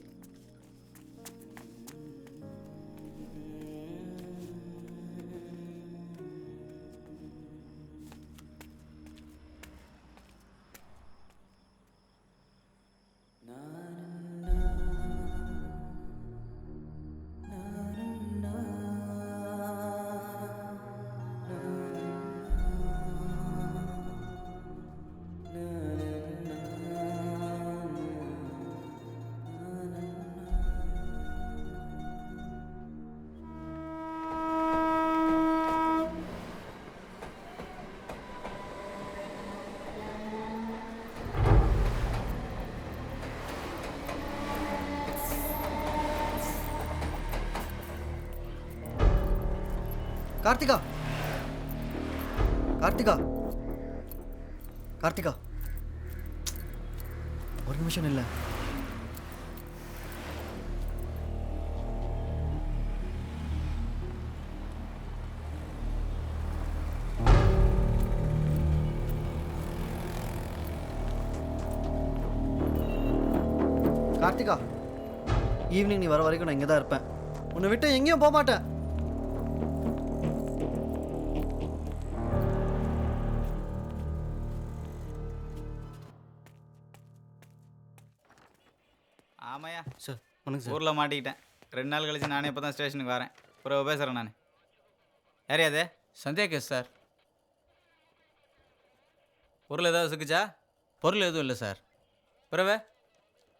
கார்த்திகா, கார்த்திகா, கார்த்திகா, ஒரு நிமிஷம் இல்லை. கார்த்திகா, ஈவினிங் நீ வர வரைக்கும் நான் இங்கே தான் இருப்பேன். உன்னை விட்டு எங்கேயும் போக மாட்டேன். ஆமாயா சார் வணக்கம் சார். ஊரில் மாட்டிக்கிட்டேன். 2 நாள் கழிச்சு நானே இப்போ தான் ஸ்டேஷனுக்கு வரேன். அப்புறம் பேசுகிறேன் நான். யாரையா அது? சந்தேக கேஸ் சார். பொருள் ஏதாவது சிக்கிச்சா? பொருள் எதுவும் இல்லை சார். பிறவே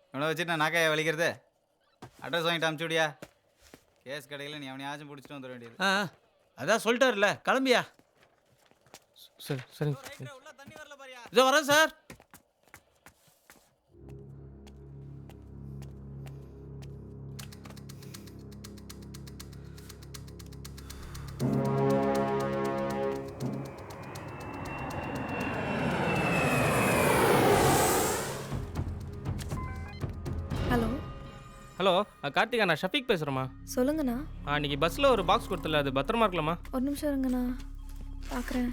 இவனை வச்சுட்டு நான் நாக்கையை வலிக்கிறது. அட்ரஸ் வாங்கிட்டு அனுப்பிச்சுடியா. கேஸ் கடையில் நீ அவனையாச்சும் பிடிச்சிட்டு வந்துட வேண்டியது. அதான் சொல்லிட்டாருல, கிளம்பியா. சரி சரிங்க. இதோ வரேன் சார். ஹலோ ஹலோ கார்த்திகா, நான் ஷஃபீக் பேசுகிறேம்மா. சொல்லுங்கண்ணா. அன்றைக்கி பஸ்ஸில் ஒரு பாக்ஸ் கொடுத்துல, அது பத்திரமா இருக்கலாமா? ஒரு நிமிஷம் இருங்கண்ணா, பார்க்குறேன்.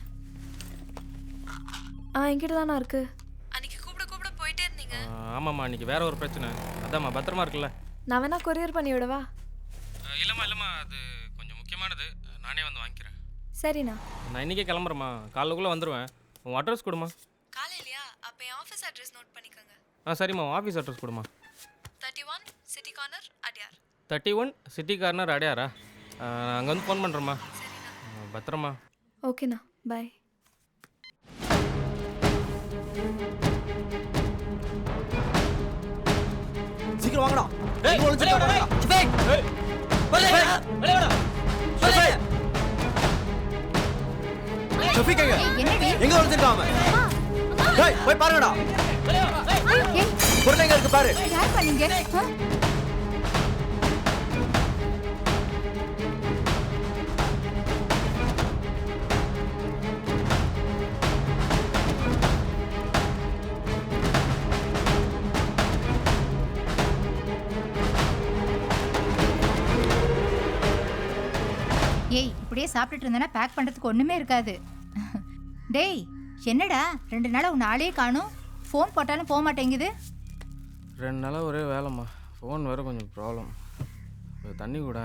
என்கிட்ட தானா இருக்கு. அன்னைக்கு கூப்பிட போயிட்டே இருந்தீங்க. ஆமாம்மா, அன்றைக்கி வேற ஒரு பிரச்சனை. அதாம்மா பத்திரமா இருக்குல்ல? நான் வேணா கொரியர் பண்ணி விடவா? இல்லைம்மா அது கொஞ்சம் முக்கியமானது. நானே வந்து வாங்கிக்கிறேன். சரிண்ணா. நான் இன்றைக்கே கிளம்புறேம்மா, காலைக்குள்ளே வந்துடுவேன். உன் அட்ரஸ் கொடுமா. காலையிலையா? அப்போ என் ஆஃபீஸ் அட்ரஸ் நோட் பண்ணிக்கோங்க. சரிம்மா, ஆஃபீஸ் அட்ரஸ் கொடுமா. 31 city corner Adyar. 31 city corner அடையாரா? நான் அங்கே வந்து ஃபோன் பண்ணுறேம்மா. பத்திரமா. ஓகேண்ணா, பாய். சீக்கிரம் வாங்கடா. ஷஃபீக் எங்க ஒளிஞ்சிருக்கான் அவன்? டேய் போய் பாருங்கடா. பொருள் எங்க இருக்கு பாரு. யார் பண்ணீங்க? ஏய், இப்படியே சாப்பிட்டுட்டு இருந்தேன்னா பேக் பண்ணுறதுக்கு ஒன்றுமே இருக்காது. டேய் என்னடா 2 நாளாக உன் ஆளே காணும். ஃபோன் போட்டாலும் போக மாட்டேங்குது. 2 நாளாக ஒரே வேலைம்மா. ஃபோன் வேறு கொஞ்சம் ப்ராப்ளம். தண்ணி கூட.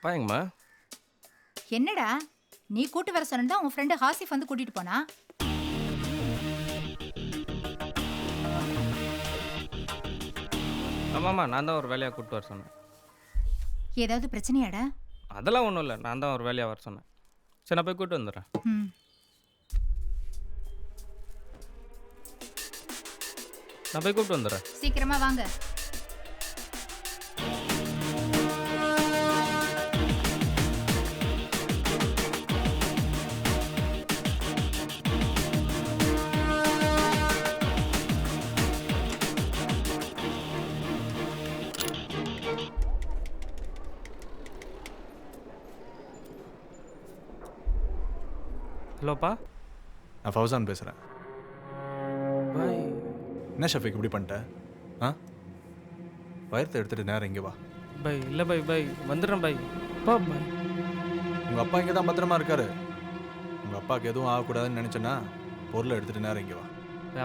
பாயங்கம்மா. என்னடா நீ கூட்டு வர சொன்னா உன் ஃப்ரெண்டு ஹாசிஃப் வந்து கூட்டிட்டு போனா. ஆமாம்மா, நான் தான் ஒரு வேலையாக கூப்பிட்டு வர சொன்னேன். ஏதாவது பிரச்சனையாடா? அதெல்லாம் ஒன்றும் இல்லை, நான் தான் ஒரு வேலையாக வர சொன்னேன். சரி, நான் போய் கூப்பிட்டு வந்துடுறேன். நான் போய் கூப்பிட்டு வந்துடுறேன். சீக்கிரமா வாங்க. ஹலோப்பா, நான் ஃபௌசான் பேசுகிறேன். பாய். என்ன ஷஃபீக் இப்படி பண்ணிட்டேன்? வயரத்தை எடுத்துகிட்டு நேரம் இங்கே வா. பை இல்லை பை பை வந்துடுறேன் பை. பா பை. உங்கள் அப்பா இங்கே தான் பத்திரமா இருக்காரு. உங்கள் அப்பாவுக்கு எதுவும் ஆகக்கூடாதுன்னு நினச்சேன்னா பொருளை எடுத்துகிட்டு நேரம் இங்கே வா.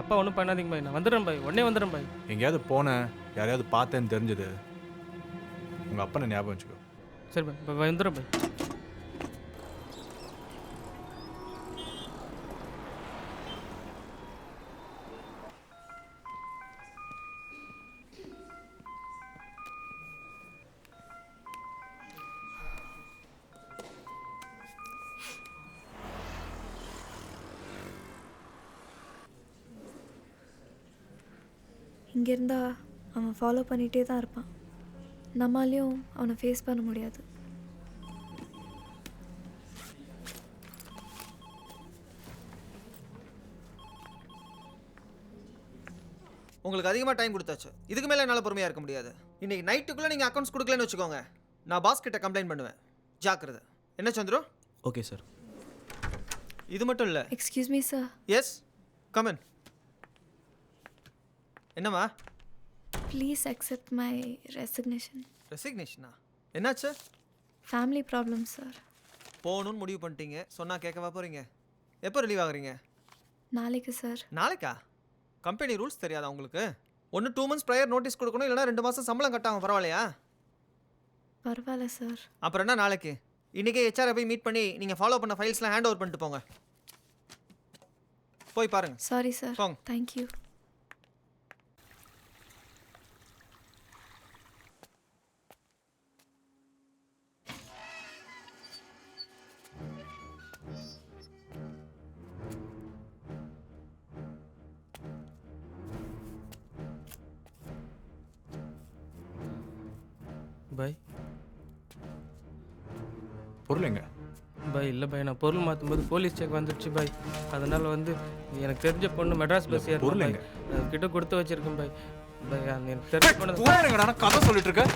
அப்பா ஒன்றும் பண்ணாதீங்க பை, நான் வந்துடுறேன் பை, உடனே வந்துடுறேன் பை. எங்கேயாவது போனேன், யாரையாவது பார்த்தேன்னு தெரிஞ்சது, உங்கள் அப்பனை ஞாபகம் வச்சுக்கோ. சரி பை, பை வந்துடுறேன் பை. இங்கே இருந்தா அவன் ஃபாலோ பண்ணிகிட்டே தான் இருப்பான். நம்மளாலையும் அவனை ஃபேஸ் பண்ண முடியாது. உங்களுக்கு அதிகமாக டைம் கொடுத்தாச்சு. இதுக்கு மேலே என்னால் பொறுமையாக இருக்க முடியாது. இன்னைக்கு நைட்டுக்குள்ளே நீங்கள் அக்கௌண்ட்ஸ் கொடுக்கலன்னு வச்சுக்கோங்க, நான் பாஸ் கிட்ட கம்ப்ளைண்ட் பண்ணுவேன். ஜாக்கிரதை. என்ன சந்துரு? Okay sir. இது மட்டும் இல்லை. Excuse me sir. Yes come on. என்னம்மா ப்ளீஸ் அக்செப்ட் மை ரெசிக்னேஷன். ரெசிக்னேஷனா? என்னாச்சு? Family problem sir. போகணும்னு முடிவு பண்ணிட்டீங்க, சொன்னால் கேட்கவா போகிறீங்க? எப்போ ரிலீவ் ஆகுறீங்க? நாளைக்கு சார். நாளைக்கா? கம்பெனி ரூல்ஸ் தெரியாதா உங்களுக்கு? ஒன்று 2 months ப்ரையர் நோட்டீஸ் கொடுக்கணும், இல்லைனா 2 மாதம் சம்பளம் கட்டாகும். பரவாயில்லையா? பரவாயில்ல சார். அப்புறம் என்ன நாளைக்கு? இன்றைக்கே ஹெச்ஆரை போய் மீட் பண்ணி நீங்கள் ஃபாலோ பண்ண ஃபைல்ஸ்லாம் ஹேண்ட் ஓவர் பண்ணிட்டு போங்க. போய் பாருங்க. Sorry sir. போங்க. தேங்க்யூ. பாய். பொருள் எங்க? பாய் இல்லை பாய், நான் பொருள் மாற்றும் போது போலீஸ் செக் வந்துடுச்சு பாய். அதனால் வந்து எனக்கு தெரிஞ்ச பொண்ணு மெட்ராஸ் பஸ் ஏறி பொருள் பாய் எங்க? கிட்ட கொடுத்து வச்சிருக்கேன் பாய். பாய் எனக்கு தெரிஞ்ச பொண்ணு கதை சொல்லிட்டு இருக்க.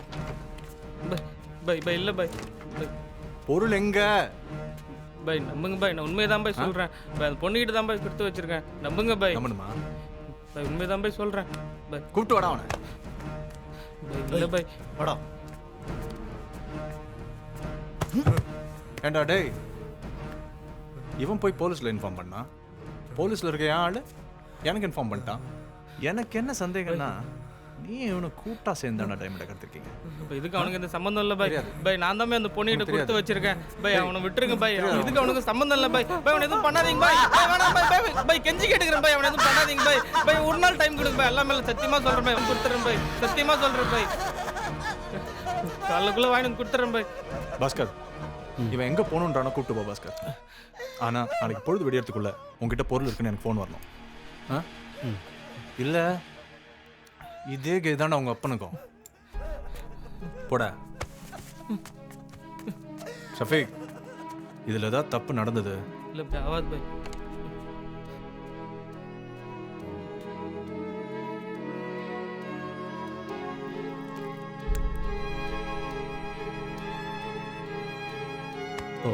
பாய் பாய் பாய் இல்லை பாய். பாய் பொருள் எங்க? பாய் நம்புங்க பாய், நான் உண்மையை தான் பாய் சொல்கிறேன் பாய். அந்த பொண்ணுக்கிட்ட தான் பாய் கொடுத்து வச்சிருக்கேன், நம்புங்க பாய். நம்பணுமா? பாய் உண்மையை தான் பாய் சொல்கிறேன் பாய். கூப்பிட்டு வாடா அவனை. பாய் இல்லை பாய். வாடா. ஏண்டா டேய், இவன் போய் போலீஸில் இன்ஃபார்ம் பண்ணா, போலீஸில் இருக்க என் ஆள் எனக்கு இன்ஃபார்ம் பண்ணிட்டான். எனக்கு என்ன சந்தேகம்னா, நீ இவனை கூட்டா சேர்ந்தாண்டா டைம் எடுக்கிறதுக்கீங்க. இப்போ இதுக்கு அவனுக்கு இந்த சம்மந்தம் இல்லை பாய். பாய் நான் தான் அந்த பொண்ணுகிட்ட கொடுத்து வச்சிருக்கேன் பாய். அவனை விட்டுருங்க பாய், இதுக்கு அவனுக்கு சம்மந்தம் இல்லை பாய். பாய் அவனை எதுவும் பண்ணாதீங்க பாய். பாய் வேணாம் பாய். பாய் பாய் கெஞ்சி கேட்டுக்கிறேன் பாய், அவனை எதுவும் பண்ணாதீங்க பாய். பாய் ஒரு நாள் டைம் கொடுங்க பாய், எல்லாம் மேலே சத்தியமாக சொல்கிறேன் பாய். அவன் கொடுத்துறேன் பாய், சத்தியமாக சொல்கிறேன் பாய். காலைக்குள்ளே வாங்கி வந்து கொடுத்துறேன் பாய். பாஸ்கர், இவன் எங்கே போகணுன்றானோ கூப்பிட்டு போ பாஸ்கர். ஆனால் நாளைக்கு பொழுது வெடியறதுக்குள்ள உங்ககிட்ட பொருள் இருக்குன்னு எனக்கு ஃபோன் வரணும். ஆ இல்லை இதே கேதாண்டா உங்கள் அப்பனுக்கும். போடா ஷஃபீக், இதில் ஏதாவது தப்பு நடந்தது இல்லை பாய், ஆவாது பாய். ஓ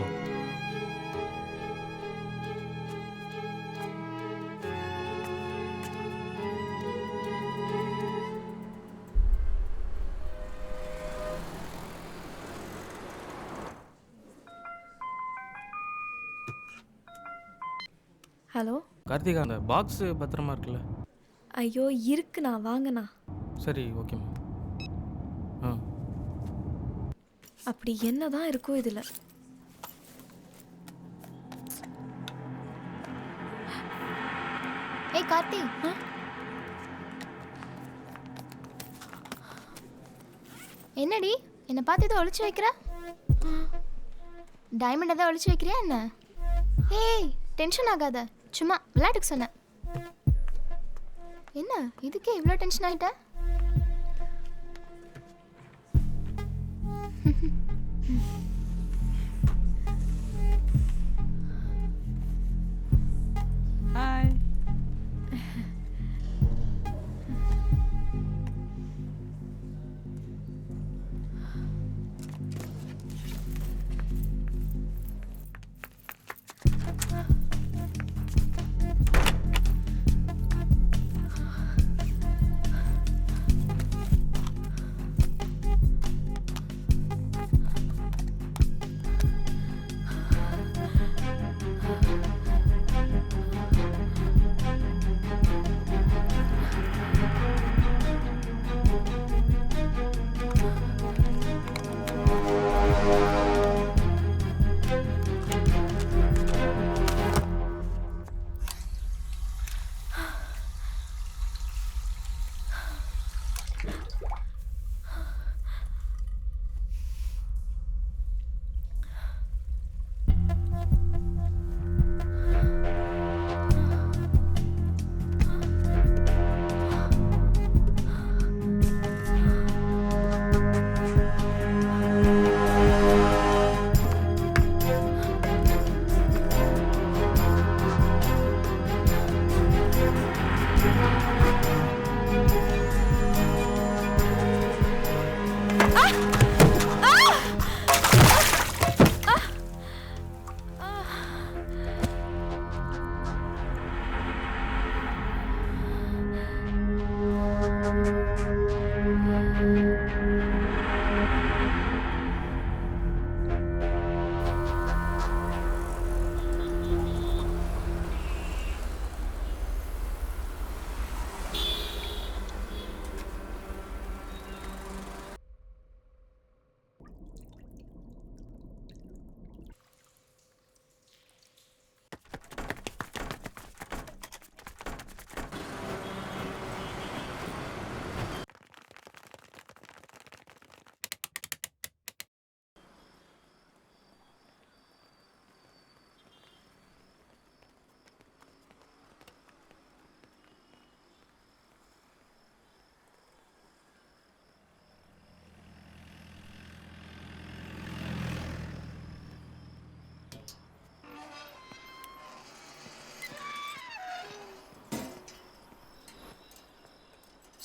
ஹலோ கார்த்திகா, அந்த பாக்ஸ் பத்திரமா இருக்குல்ல? ஐயோ இருக்குண்ணா, வாங்கண்ணா. சரி ஓகேம்மா. ஆ அப்படி என்னதான் இருக்கோ இதில்? ஏய் கார்த்தி, என்னடி என்னை பார்த்து ஏதோ ஒளிச்சு வைக்கிற? டைமண்ட் ஏதாவது ஒளிச்சு வைக்கிறியா என்ன? ஏய் டென்ஷன் ஆகாத, சும்மா விளையாட்டுக்கு சொன்னேன். என்ன இதுக்கே இவ்வளோ டென்ஷன் ஆகிட்ட? ஹாய்.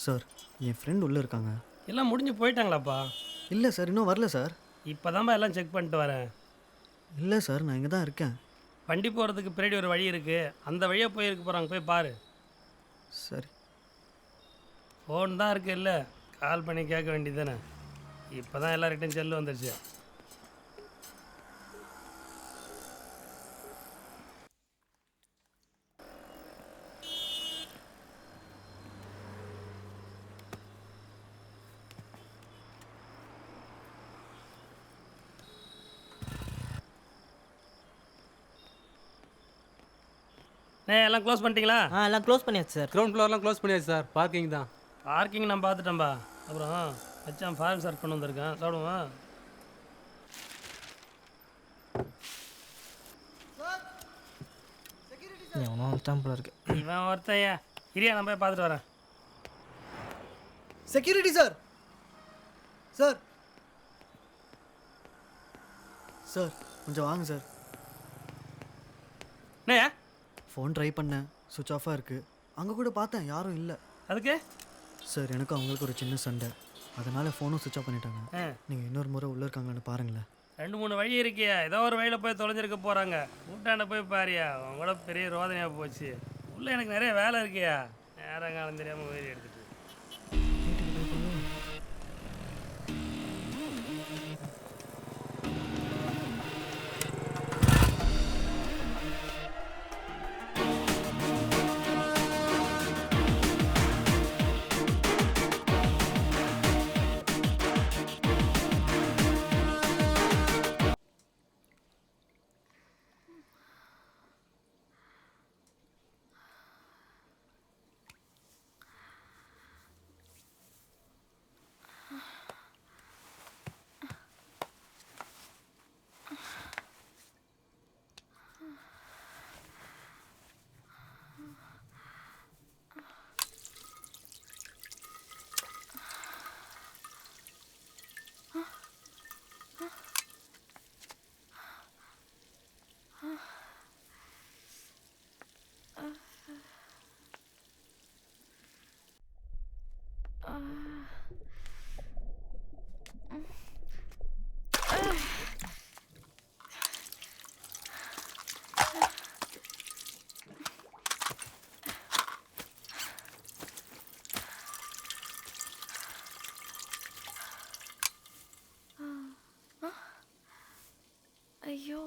சார் என் ஃப்ரெண்ட் உள்ளே இருக்காங்க. எல்லாம் முடிஞ்சு போயிட்டாங்களாப்பா? இல்லை சார், இன்னும் வரல சார். இப்போ தான்ப்பா எல்லாம் செக் பண்ணிட்டு வரேன். இல்லை சார், நான் இங்கே தான் இருக்கேன். வண்டி போகிறதுக்கு பின்னாடி ஒரு வழி இருக்குது, அந்த வழியாக போயிருக்க போகிறாங்க, போய் பாரு. சரி. ஃபோன் தான் இருக்குது, இல்லை கால் பண்ணி கேட்க வேண்டியது தானே. இப்போ தான் எல்லார்கிட்டையும் செல்லு வந்துருச்சு. எல்லாம் க்ளோஸ் பண்ணிட்டீங்களா? எல்லாம் க்ளோஸ் பண்ணியாச்சு சார். கிரவுண்ட் ஃப்ளோர்லாம் க்ளோஸ் பண்ணியாச்சு சார். பார்க்கிங் தான். பார்க்கிங் நான் பார்த்துட்டேன்பா. அப்புறம் மச்சான் ஃபாரின் சார் கொண்டு வந்திருக்கேன், சாப்பிடுவோம். எவனோ வந்துட்டான் போல இருக்கு. இவன் ஒருத்தையா இரியா, நான் போய் பார்த்துட்டு வரேன். Security sir. சார் சார் கொஞ்சம் வாங்க சார். என்னையா? ஃபோன் ட்ரை பண்ணேன், சுவிட்ச் ஆஃபாக இருக்குது. அங்கே கூட பார்த்தேன், யாரும் இல்லை. அதுக்கு சார் எனக்கும் அவங்களுக்கு ஒரு சின்ன சண்டை, அதனால் ஃபோனும் சுவிட்ச் ஆஃப் பண்ணிட்டாங்க. நீங்கள் இன்னொரு முறை உள்ளே இருக்காங்கன்னு பாருங்களேன். 2-3 வழி இருக்கியா, ஏதோ ஒரு வழியில் போய் தொலைஞ்சிருக்க போகிறாங்க. கூட்டாண்ட போய் பாரியா, அவங்க கூட பெரிய ரோதனையாக போச்சு. உள்ளே எனக்கு நிறைய வேலை இருக்கியா, நேரம் காலம் தெரியாமல் உயிரி எடுத்துட்டு. ஐயோ,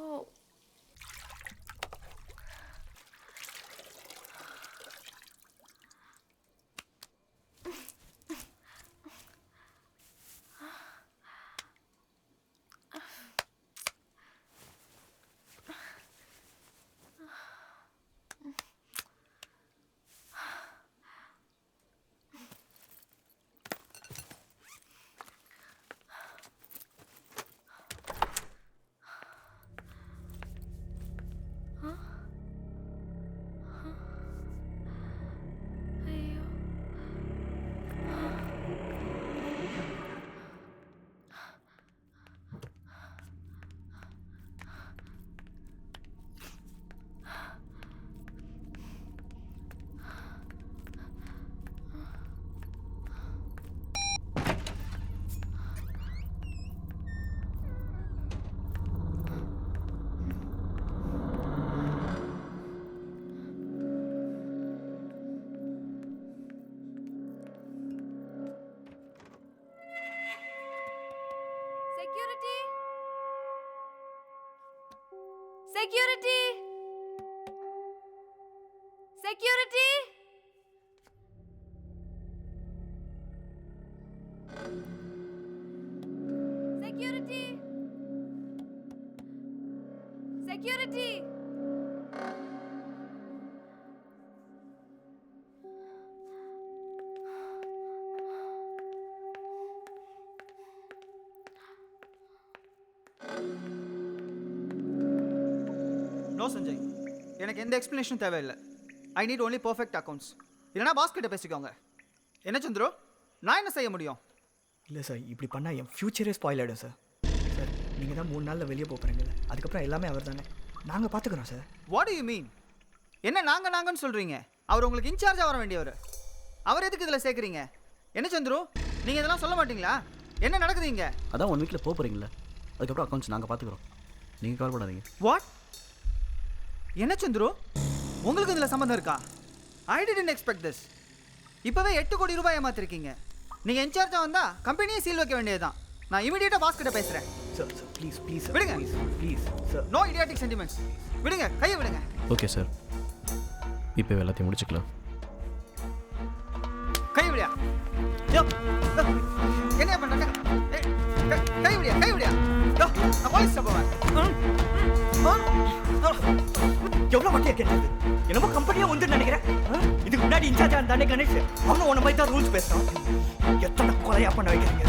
security, security, security. Security, security. No Sanjay, எனக்கு எந்த எக்ஸ்ப்ளனேஷனும் தேவையில்லை. I need only perfect accounts. இல்லைனா பாஸ் கிட்ட பேசிக்கோங்க. என்ன சந்திரு, நான் என்ன செய்ய முடியும்? இல்லை சார், இப்படி பண்ணால் என் ஃப்யூச்சரே ஸ்பாயில் ஆகிடும் சார். சார் நீங்கள் தான் 3 நாளில் வெளியே போகிறீங்கல்ல, அதுக்கப்புறம் எல்லாமே அவர் தானே, நாங்கள் பார்த்துக்குறோம் சார். What you mean? என்ன நாங்கன்னு சொல்கிறீங்க? அவர் உங்களுக்கு இன்சார்ஜாக வர வேண்டியவர். அவர் எதுக்கு இதில் சேர்க்குறீங்க? என்ன சந்துரு நீங்கள் இதெல்லாம் சொல்ல மாட்டீங்களா? என்ன நடக்குது இங்கே? அதான் 1 வீக்கில் போகிறீங்களா, அதுக்கப்புறம் அக்கௌண்ட்ஸ் நாங்கள் பார்த்துக்குறோம், நீங்கள் கால் பண்ணாதீங்க. வாட்? என்ன சந்துரு உங்களுக்கு இதில் சம்மந்தம் இருக்கா? I didn't expect this. இப்போவே 8 கோடி ரூபாய் ஏமாத்திருக்கீங்க. நீங்கள் இன்சார்ஜாக வந்தால் கம்பெனியே சீல் வைக்க வேண்டியதுதான். நான் இமீடியட்டாக பாஸ் கிட்ட பேசுகிறேன். சார் சார் ப்ளீஸ் ப்ளீஸ் விடுங்க. Please sir. No idiotic sentiments. விடுங்க, கையை விடுங்க. ஓகே சார், இப்போ எல்லாத்தையும் முடிச்சுக்கலாம். கை விடியா. என்ன பண்ற? கை விடியா, கை விடியா. நான் போலீஸ் போவேன். எவ்வளோ வட்டியா கேட்டது? என்னமோ கம்பெனியா வந்து நினைக்கிறேன். இதுக்கு முன்னாடி இன்சார்ஜா இருந்தானே கணேஷ், அவனும் உன்னை மாதிரி தான் ரூல்ஸ் பேசுறான். எத்தனை கொலையா பண்ண வைக்கிறீங்க?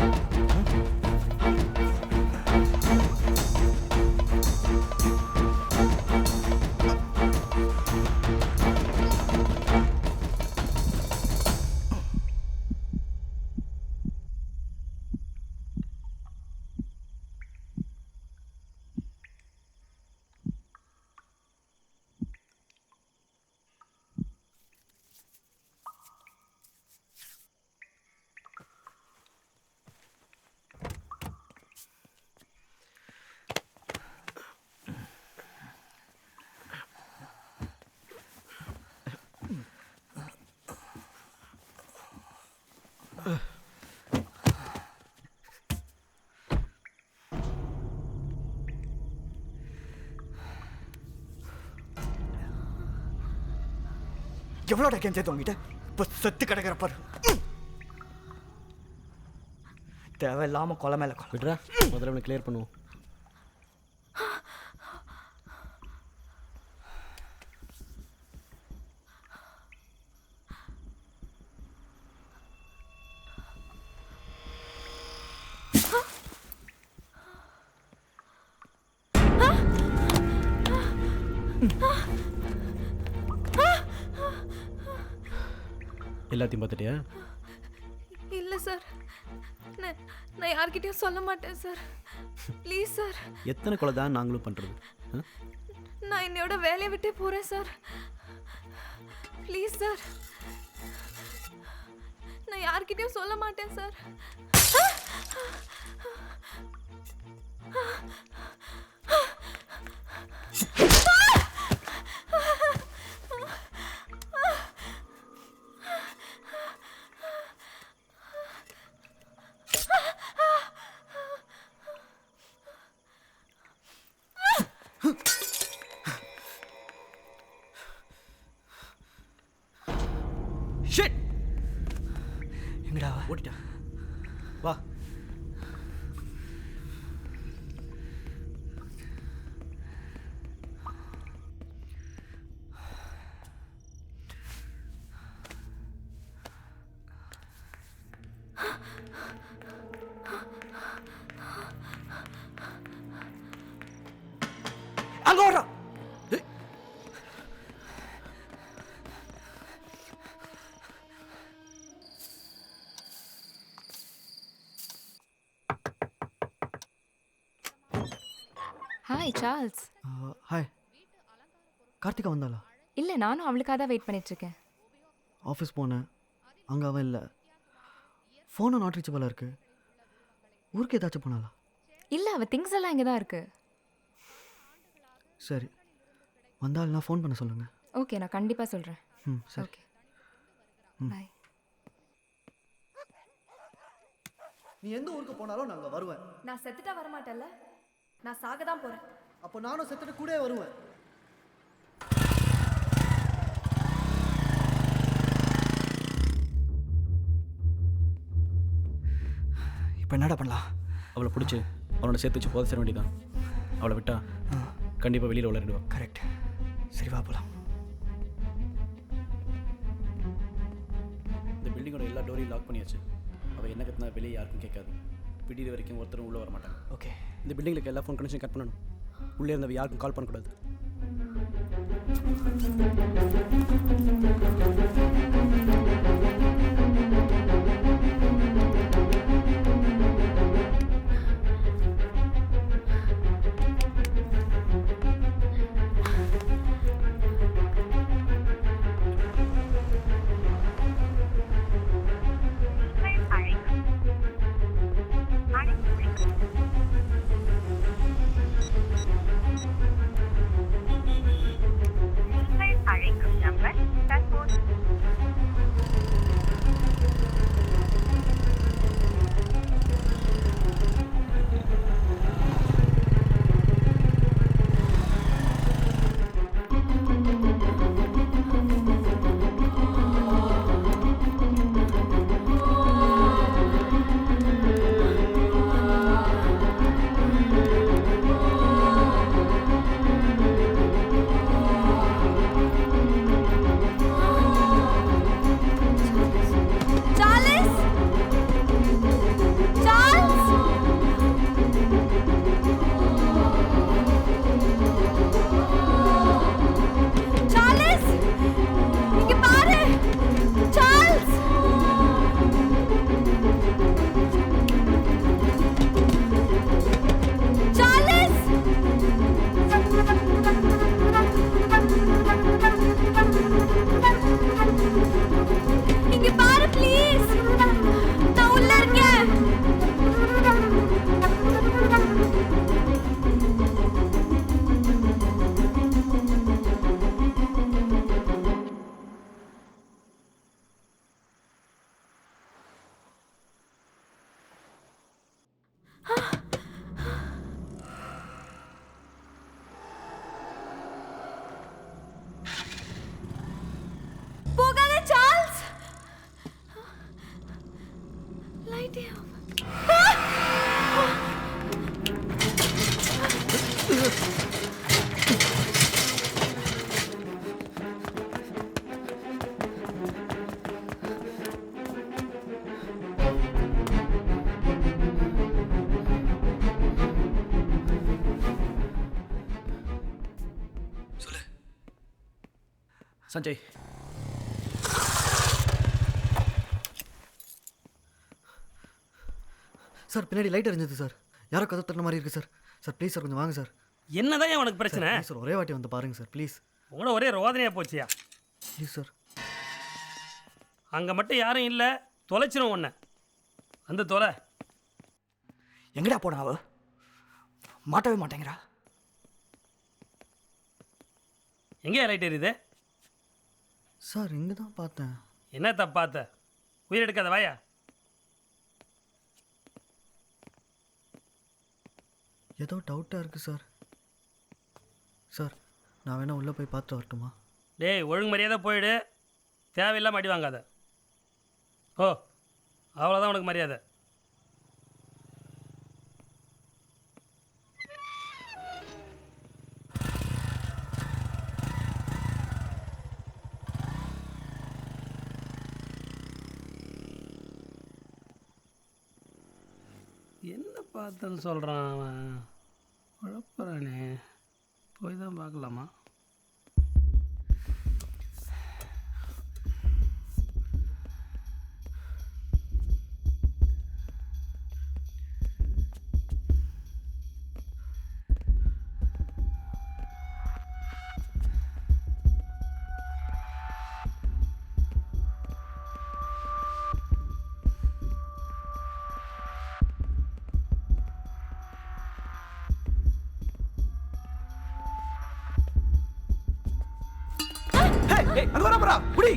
எவ்வளோட கேஞ்சது உங்ககிட்ட? இப்போ செத்து கிடக்கிற பாரு. தேவையில்லாம கொலை மேலே கொலை. விட்றா, முதல்ல அவனை கிளியர் பண்ணுவோம். எல்லாத்தையும் பார்த்துட்டியா? இல்லை சார், நான் யார்கிட்டயும் சொல்ல மாட்டேன் சார். Please sir. எத்தனை கொலை தான் நாங்களும் பண்ணுறது? நான் என்னோட வேலையை விட்டே போகிறேன் சார். ப்ளீஸ் சார், நான் யார்கிட்டயும் சொல்ல மாட்டேன் சார். ஷிட்! எங்கடா ஓடிட்டா? வா. அங்க ஓடுறா. Hi Charles. ஹாய். கார்த்திகா வந்தாளா? இல்லை, நானும் அவளுக்காக தான் வெயிட் பண்ணிட்டுருக்கேன். ஆஃபீஸ் போனேன், அங்கே அவன் இல்லை. ஃபோனை நாட் ரீச்சபிளாக இருக்கு. ஊருக்கு ஏதாச்சும் போனாளா? இல்லை, அவள் திங்ஸ் எல்லாம் இங்கே தான் இருக்குது. சரி, வந்தால் நான் ஃபோன் பண்ண சொல்லுங்கள். ஓகே, நான் கண்டிப்பாக சொல்கிறேன். ம் சரி. ஓகே, பாய். நீ எந்த ஊருக்கு போனாலும் நாங்கள் வருவேன். நான் செத்துட்டா வரமாட்டேன்ல, நான் சாக தான் போகிறேன். அப்போ நானும் செத்துட்டு கூட வருவேன். இப்போ என்னடா பண்ணலாம்? அவளை பிடிச்சி அவனோட சேர்த்து வச்சு போத சேர வேண்டியதான். அவளை விட்டா கண்டிப்பாக வெளியில் விளையாடுவான். கரெக்ட். சரி, வா போகலாம். இந்த பில்டிங்கோட எல்லா டோரையும் லாக் பண்ணியாச்சு. அவள் என்ன கத்தினா வெளியே யாருக்கும் கேட்காது. விடிய வரைக்கும் ஒருத்தரும் உள்ளே வர மாட்டாங்க. ஓகே. இந்த பில்டிங்கில் எல்லா ஃபோன் கனெக்ஷன் கட் பண்ணணும். உள்ளே இருந்தவ யாருக்கும் கால் பண்ணக்கூடாது. சொல்லு. சஞ்சய், சார் பின்னாடி லைட் எரிஞ்சது சார். யாரோ கதை தட்டுற மாதிரி இருக்கு சார். சார் ப்ளீஸ் சார் கொஞ்சம் வாங்க சார். என்னதான் உனக்கு பிரச்சனை சார்? ஒரே வாட்டி வந்து பாருங்க சார் ப்ளீஸ். உங்களோட ஒரே ரோதனையாக போச்சியா? Please sir. அங்கே மட்டும் யாரும் இல்லை, தொலைச்சிரும் ஒன்று. வந்து தொலை. எங்கடா போனா அவ? மாட்டவே மாட்டேங்கிறா. எங்கேயா லைட் எரியுது? சார் இங்கே தான் பார்த்தேன். என்ன தப்பு பார்த்த? உயிர் எடுக்காத வாயா. ஏதோ டவுட்டாக இருக்குது சார். சார் நான் வேணா உள்ளே போய் பார்த்து வரட்டுமா? டேய் ஒழுங்கு மரியாதை போயிடு, தேவையில்லாம அடி வாங்காத. ஓ அவ்வளோதான் உனக்கு மரியாதை. என்ன பார்த்தேன்னு சொல்கிறான் அவன்? குழப்பறானே, போய் தான் பார்க்கலாமா? அங்க வர போறா புடி.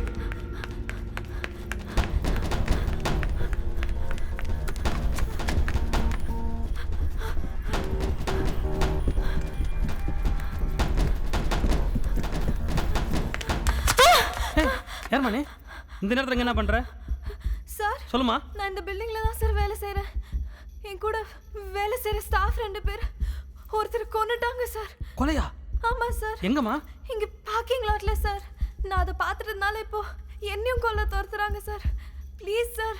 யார் மணி இந்த நேரத்தில் என்ன பண்ணுற? சார் சொல்லுமா. நான் இந்த பில்டிங்கில் தான் சார் வேலை செய்கிறேன். என் கூட வேலை செய்கிற ஸ்டாஃப் 2 பேர் ஒருத்தர் கொன்னுட்டாங்க சார். கொலையா? ஆமாம் சார். எங்கம்மா? இங்கே பார்க்கிங் லாட்டில் சார். நான் அதை பார்த்துட்டதுனால இப்போ என்னையும் கொல்ல துரத்துறாங்க சார். ப்ளீஸ் சார்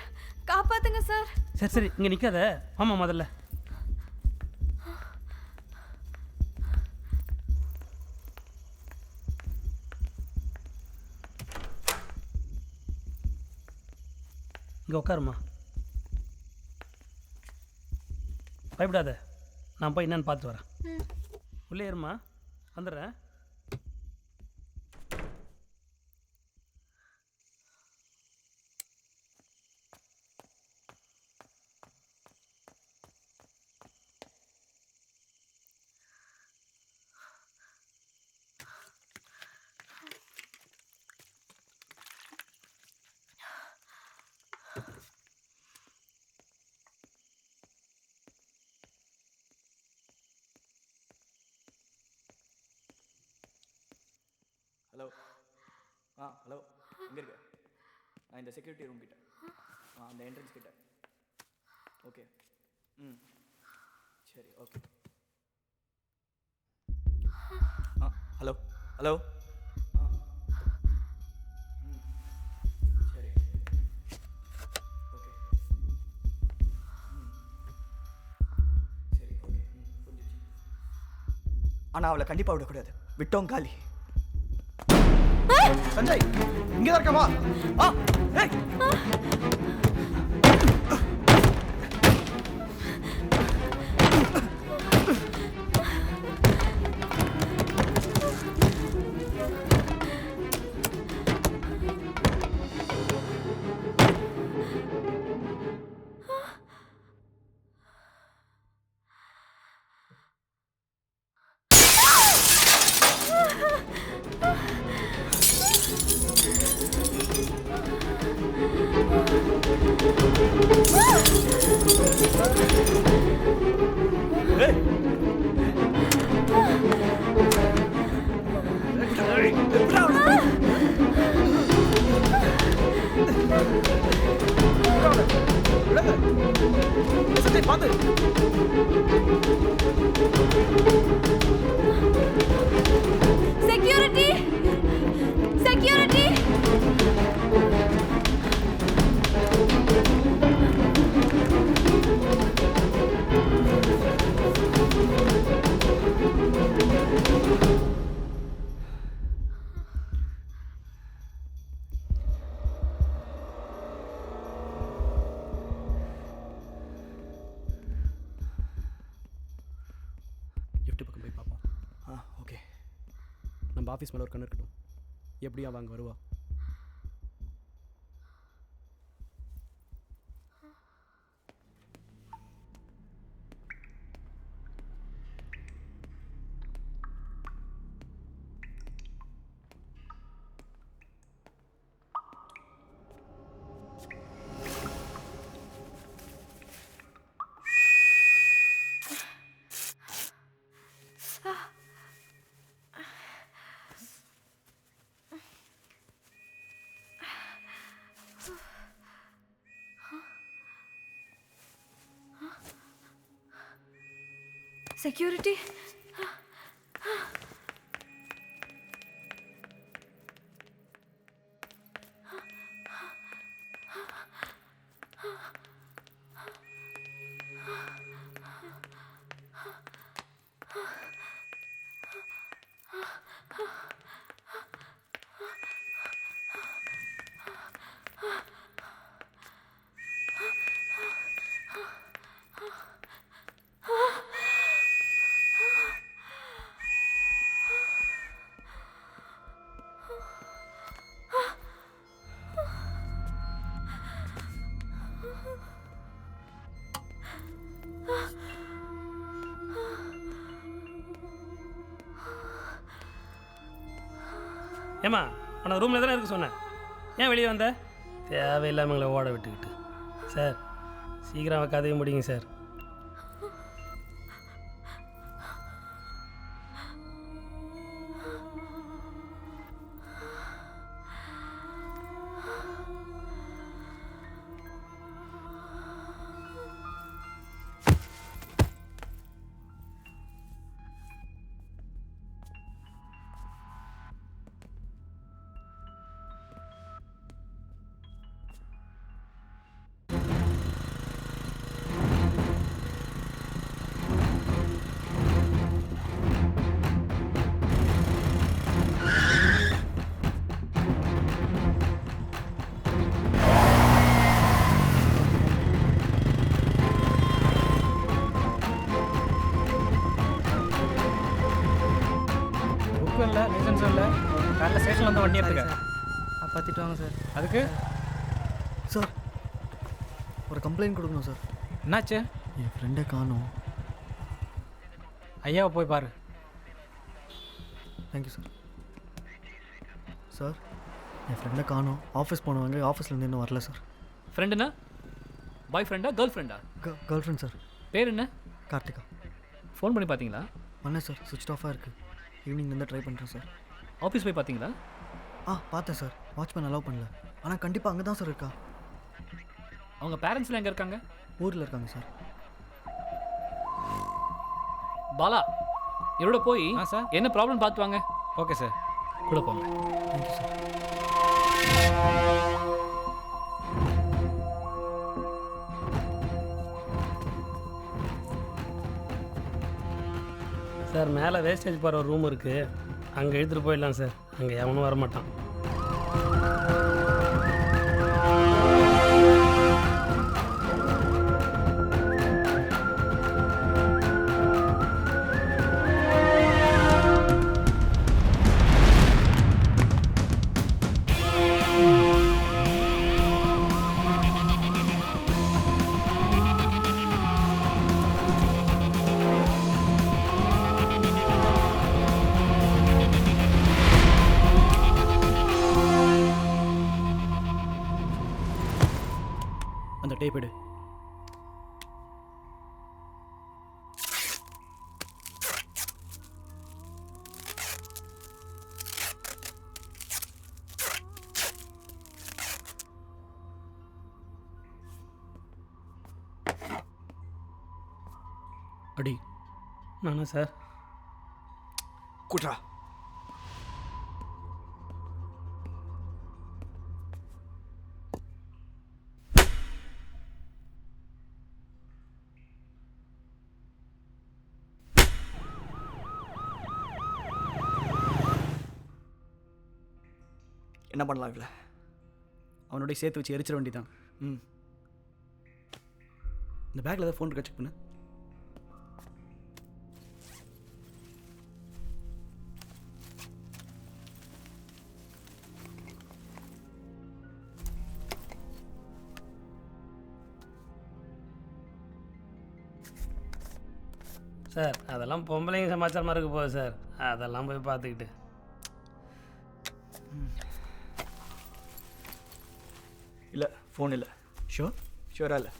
காப்பாற்றுங்க சார். சரி சரி இங்கே நிற்காத, ஆமாம் முதல்ல. இங்கே உட்காருமா. பயப்படாத, நான் போய் என்னன்னு பார்த்து வரேன். உள்ளே இருமா, வந்துடுறேன். ஹலோ. ஹலோ எங்கே இருக்க? நான் இந்த செக்யூரிட்டி ரூம் கிட்ட, அந்த என்ட்ரன்ஸ் கிட்ட. ஓகே. சரி ஓகே. Hello hello. சரி ஓகே. சரி ஓகே புரிஞ்சிச்சு. ஆனால் அவளை கண்டிப்பாக விடக்கூடாது. விட்டோம் காலி. சஞ்சய் இங்கே தான் இருக்கமா? ஏய் செக்யூரிட்டி செக்யூரிட்டி. நம்ம ஆஃபீஸ் மேலே ஒரு கண்ணு இருக்கட்டும். எப்படியும் அவள் அங்கே வருவா. செக்யூரிட்டி. ஏம்மா உனக்கு ரூமில் தானே இருக்க சொன்னேன், ஏன் வெளியே வந்த? தேவையில்லாமல் எங்களை ஓட விட்டுக்கிட்டு. சார் சீக்கிரம் கதையை முடியுங்க சார். புக்கும் இல்லை, லைசன்ஸும் இல்லை, காலைல ஸ்டேஷனில் வந்து வண்டி எடுத்துக்க. பார்த்துட்டு வாங்க சார். அதுக்கு சார் ஒரு கம்ப்ளைண்ட் கொடுக்கணும் சார். என்னாச்சு? என் ஃப்ரெண்டை காணோம். ஐயாவை போய் பாரு. Thank you sir. சார் என் ஃப்ரெண்டை காணோம். ஆஃபீஸ் போனவங்க ஆஃபீஸ்லேருந்து இன்னும் வரல சார். ஃப்ரெண்டுண்ணா? பாய் ஃப்ரெண்டா கேர்ள் ஃப்ரெண்டா? Girl friend sir. பேர் என்ன? கார்த்திகா. ஃபோன் பண்ணி பார்த்தீங்களா? பண்ணேன் சார், சுவிட்ச் ஆஃபாக இருக்குது. ஈவினிங்லேருந்து ட்ரை பண்ணுறேன் சார். ஆஃபீஸ் போய் பார்த்தீங்களா? பார்த்தேன் சார். வாட்ச்மேன் அலோவ் பண்ணல. ஆனால் கண்டிப்பாக அங்கே தான் சார் இருக்கா. அவங்க பேரண்ட்ஸ்லாம் எங்கே இருக்காங்க? ஊரில் இருக்காங்க சார். பாலா இவரோட போய் சார் என்ன ப்ராப்ளம் பார்த்து வாங்க. Okay sir. கூட போங்க. Thank you sir. சார் மேலே வேஸ்டேஜ் போகிற ஒரு ரூம் இருக்குது, அங்கே எடுத்துகிட்டு போயிடலாம் சார். அங்கே எவனும் வரமாட்டான். அந்த டேப் எடு. அடி. நானா சார்? குட்ரா. என்ன பண்ணலாம் இவ்வளோ? அவனோட சேர்த்து வச்சு எரிச்சிட வேண்டியதான். இந்த பேக்கில் ஏதாவது ஃபோன் இருக்கா செக் பண்ணு. சார் அதெல்லாம் பொம்பளைங்க சமாச்சாரமாக இருக்க போகுது சார், அதெல்லாம் போய் பார்த்துக்கிட்டு. இல்லை ஃபோன் இல்லை. ஷூரா இல்லை.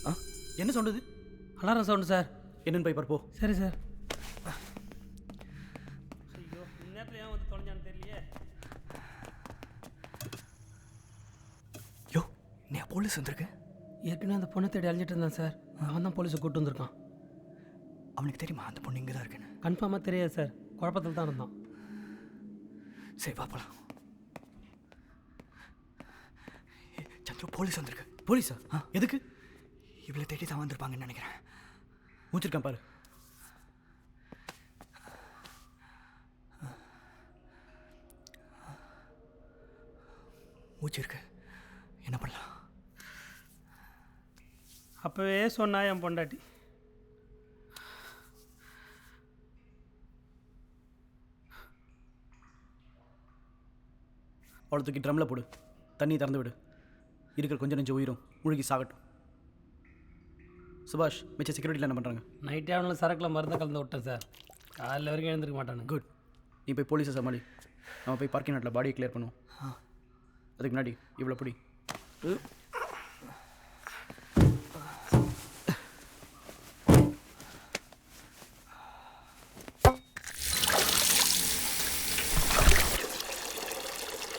ஆ என்ன சொன்னது? Alarm sound sir. என்னன்னு போய் பார்ப்போ. சரி சார். ஐயோ இந்நேரத்தில் ஏன் வந்து தொலைஞ்சான்னு தெரியலையே. யோ நீ போலீஸ் வந்திருக்கு. ஏற்கனவே அந்த பொண்ணை தேடி அழிஞ்சிட்டு இருந்தான் சார், அவன் தான் போலீஸை கூப்பிட்டு வந்திருக்கான். அவனுக்கு தெரியுமா அந்த பொண்ணு இங்கே தான் இருக்குன்னு? கன்ஃபார்மாக தெரியாது சார், குழப்பத்தில் தான் இருந்தான். சரி பார்ப்பலாம். சந்துரு போலீஸ் வந்திருக்கு. போலீஸா? எதுக்கு? இவ்வளோ தேடி தான் வந்திருப்பாங்கன்னு நினைக்கிறேன். மூச்சிருக்கேன் பாரு. மூச்சு இருக்கு, என்ன பண்ணலாம்? அப்போவே சொன்னா என் பொண்டாட்டி. அவளை தூக்கி ட்ரம்மில் போடு, தண்ணி திறந்து விடு, இருக்கிற கொஞ்சம் நெஞ்சு உயிரும் முழுகி சாகட்டும். சுபாஷ் மிச்ச செக்யூரிட்டியில் என்ன பண்ணுறாங்க? நைட்டே அவனில் சரக்கில் மருந்தை கலந்து விட்டேன் சார், காலையில் வரைக்கும் எழுந்திருக்க மாட்டானு. குட். நீ போய் போலீஸை சமாளி, நம்ம போய் பார்க்கிங் நாட்டில் பாடியை கிளியர் பண்ணுவோம். அதுக்கு முன்னாடி இவ்வளோ பிடி.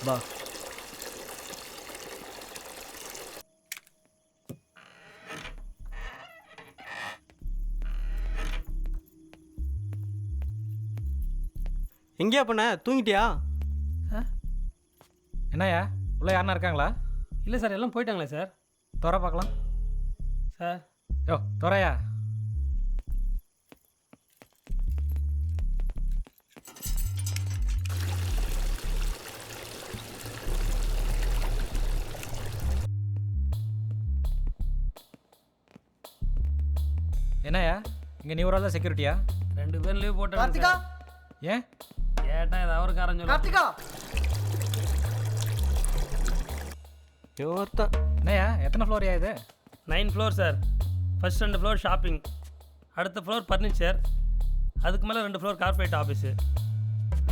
வா. எங்கேயா பண்ண? தூங்கிட்டியா? என்னய்யா உள்ளே யாருன்னா இருக்காங்களா? இல்லை சார், எல்லாம் போயிட்டாங்களே சார். துறை பார்க்கலாம் சார். யோ துறையா? என்னய்யா இங்கே நீ ஒரு ஆள் தான் செக்யூரிட்டியா? 2 பேரும் லீவ் போட்டாங்க. கார்த்திகா ஏன் கேட்டா ஏதாவது ஒரு காரணம் சொல்லு. கார்த்திகா என்னய்யா எத்தனை ஃப்ளோரியா இது? 9 floor sir. First 2 floor shopping, அடுத்த ஃப்ளோர் ஃபர்னிச்சர், அதுக்கு மேலே 2 ஃப்ளோர் கார்பரேட் ஆஃபீஸு,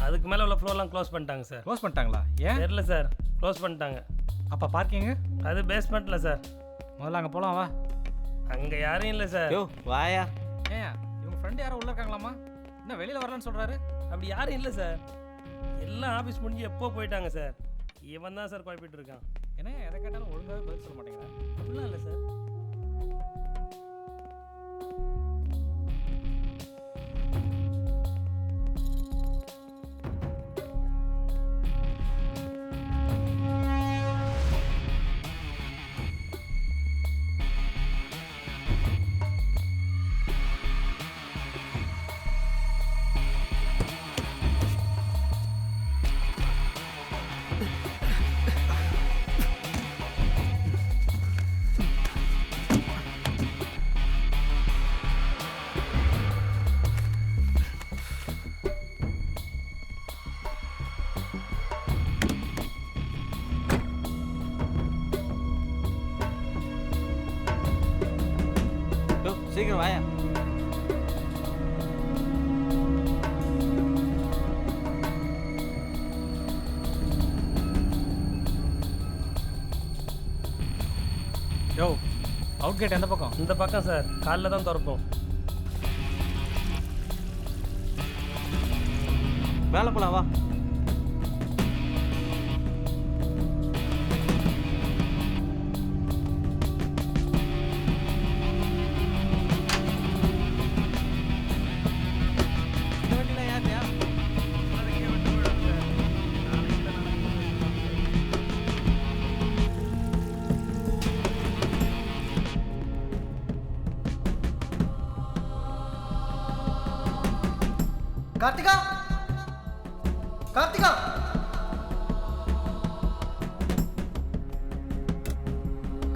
அதுக்கு மேலே உள்ள ஃப்ளோர்லாம் க்ளோஸ் பண்ணிட்டாங்க சார். க்ளோஸ் பண்ணிட்டாங்களா? ஏன் தெரியல சார், க்ளோஸ் பண்ணிட்டாங்க. அப்போ பார்க்கிங்கு? அது பேஸ்மெண்ட்டில் சார். முதல்ல அங்கே போகலாம் வா. அங்கே யாரும் இல்லை சார். யோ வாயா. ஏன் இவங்க ஃப்ரெண்டு யாரும் உள்ளே இருக்காங்களாமா? என்ன வெளியில் வரலான்னு சொல்கிறாரு? அப்படி யாரும் இல்லை சார், எல்லாம் ஆஃபீஸ் முடிஞ்சு எப்போ போயிட்டாங்க சார். இவன் தான் சார் குழப்பிட்டு இருக்கான். என்ன எதை கேட்டாலும் ஒழுங்காக பதில் சொல்ல மாட்டேங்கிறேன். அப்படிலாம் இல்லை சார். சீக்கிரம் வாயா. யோ அவுட் கேட் எந்த பக்கம்? இந்த பக்கம் சார், காலைல தான் திறப்போம். மேலே போலாம் வா. கார்த்திகா கார்த்திகா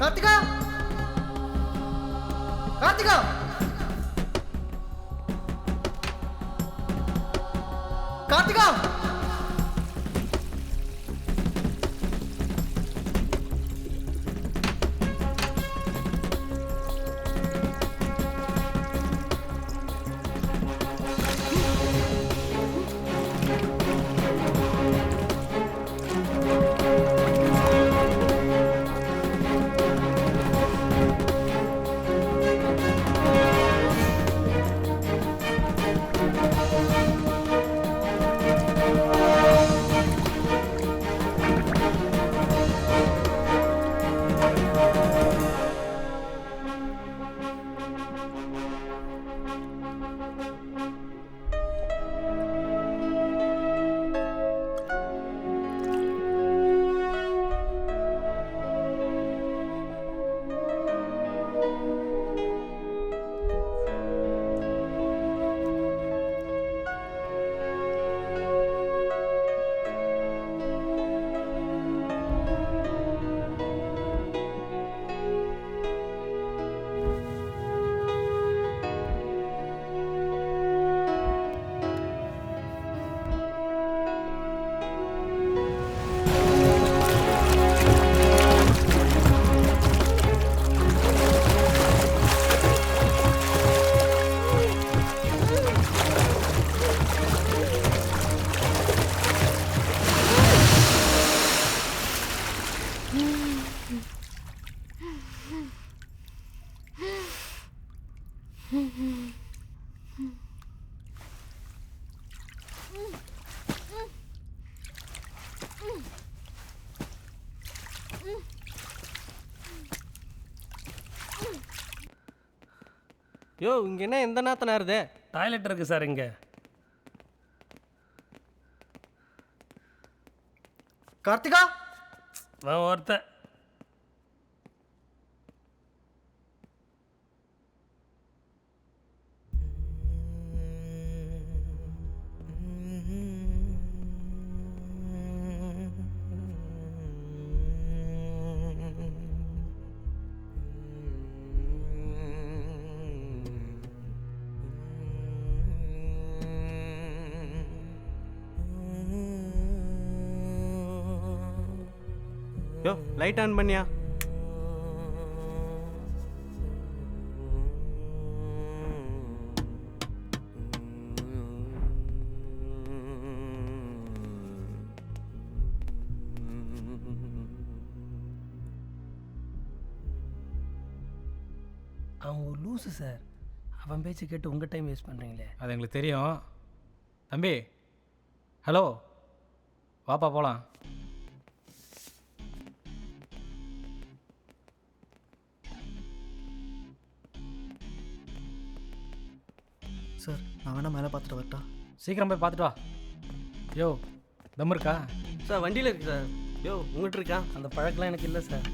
கார்த்திகா கார்த்திகா கார்த்திகா யோ இங்கே என்ன எந்த நேரத்தை நேருது? டாய்லெட் இருக்குது சார் இங்கே. கார்த்திகா ஒருத்தன் யோ லைட் ஆன் பண்ணியா? அவன் ஒரு லூஸு சார். அவன் பேச்சு கேட்டு உங்கள் டைம் வேஸ்ட் பண்ணுறீங்களே. அது எங்களுக்கு தெரியும். தம்பி ஹலோ, வாப்பா போகலாம். சார் நான் வேணா மேலே பார்த்துட்டு வரட்டா? சீக்கிரம் போய் பார்த்துட்டு வா. யோ தம் இருக்கா? சார் வண்டியில் இருக்கு சார். யோ உங்கள்கிட்ட இருக்கா? அந்த பழக்கெலாம் எனக்கு இல்லை சார்.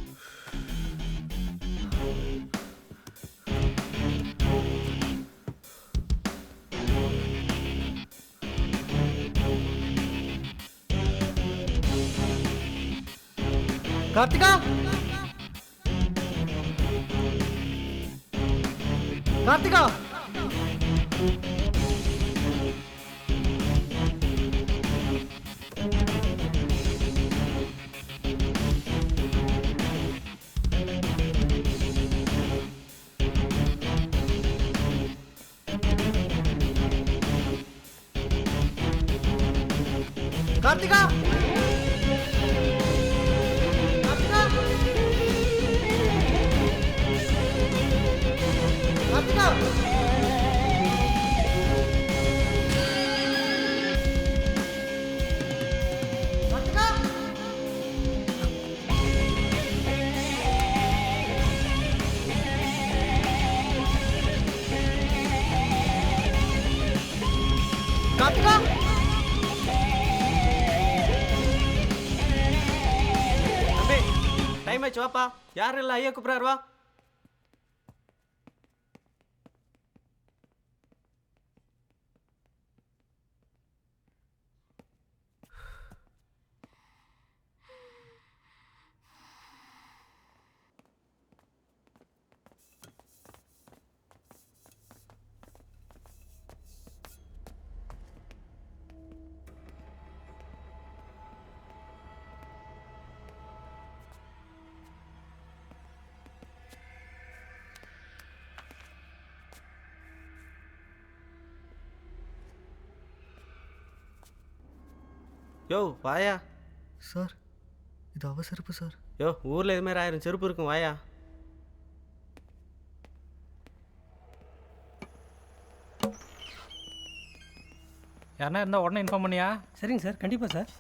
கார்த்திகா கார்த்திகா கார்த்திகா கார்த்திகா தம்பி டைம் ஆச்சு வாப்பா. யாரும் இல்லை, ஐயா கூப்பிட்றாரு வா. யோ வாயா. சார் இது அவசரப்பு சார். யோ ஊரில் இதுமாரி 1000 செருப்பு இருக்கும், வாயா. யாருன்னா இருந்தால் உடனே இன்ஃபார்ம் பண்ணியா? சரிங்க சார், கண்டிப்பாக சார்.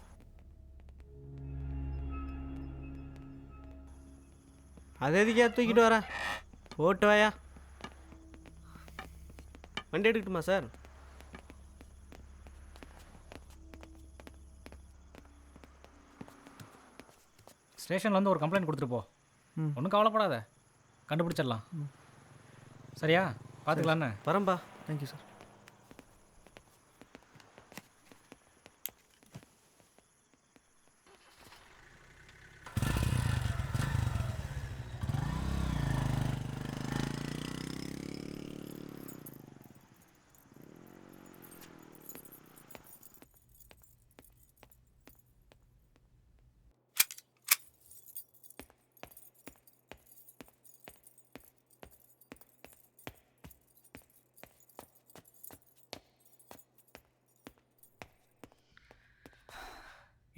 அது எதுக்கே தூக்கிட்டு வரா? ஓட்டு வாயா. வண்டி எடுக்கட்டுமா சார்? ஸ்டேஷனில் வந்து ஒரு கம்ப்ளைண்ட் கொடுத்துட்டு போ. ஒன்றும் கவலைப்படாத, கண்டுபிடிச்சிடலாம். சரியா? பார்த்துக்கலான்னு வரம்பா. Thank you sir.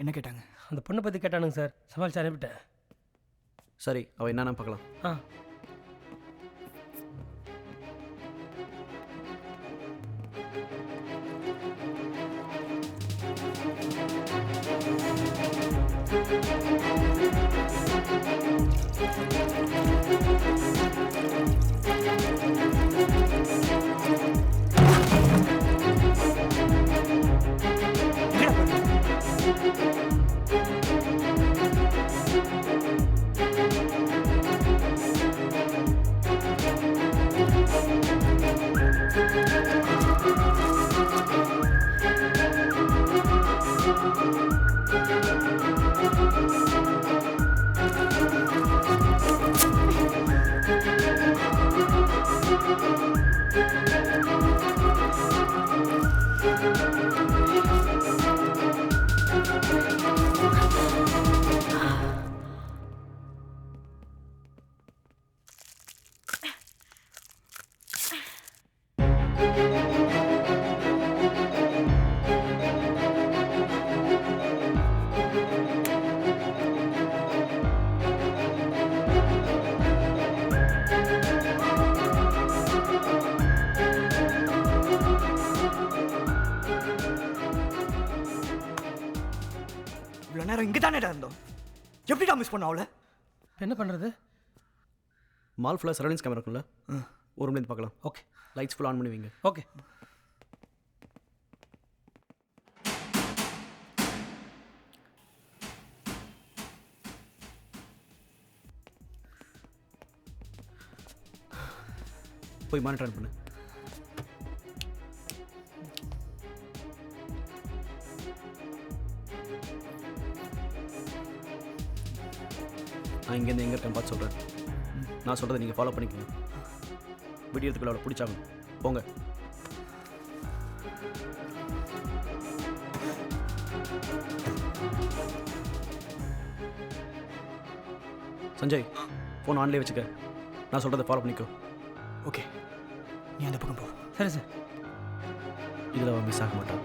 என்ன கேட்டாங்க? அந்த பொண்ணை பற்றி கேட்டானுங்க சார். சமாளிச்சு அனுப்பிட்டேன். சரி, அவள் என்னென்ன பார்க்கலாம். ஆ இவ்வளோ நேரம் இங்கே தானேடா இருந்தோம் எப்படிடா மிஸ் பண்ண அவளை என்ன பண்ணுறது? மால் ஃபுல்லாக சரௌண்டிங்ஸ் கேமரா இருக்குல்ல, ஒரு ரூம்லேருந்து பார்க்கலாம். ஓகே. லைட்ஸ் ஃபுல் ஆன் பண்ணி வைங்க. ஓகே. போய் மானிட்டர் பண்ணு. நான் இங்கேருந்து எங்கே இருக்கேன் பார்த்து சொல்கிறேன். நான் சொல்கிறத நீங்கள் ஃபாலோ பண்ணிக்கோங்க. விடியறதுக்குள்ள அவளை பிடிச்சாங்க. போங்க. சஞ்சய், ஃபோன் ஆன்லேயே வச்சுக்க. நான் சொல்கிறத ஃபாலோ பண்ணிக்கோ. ஓகே, நீ அந்த பக்கம் போ. சரி சார். இதில் அவன் மிஸ் ஆக மாட்டான்.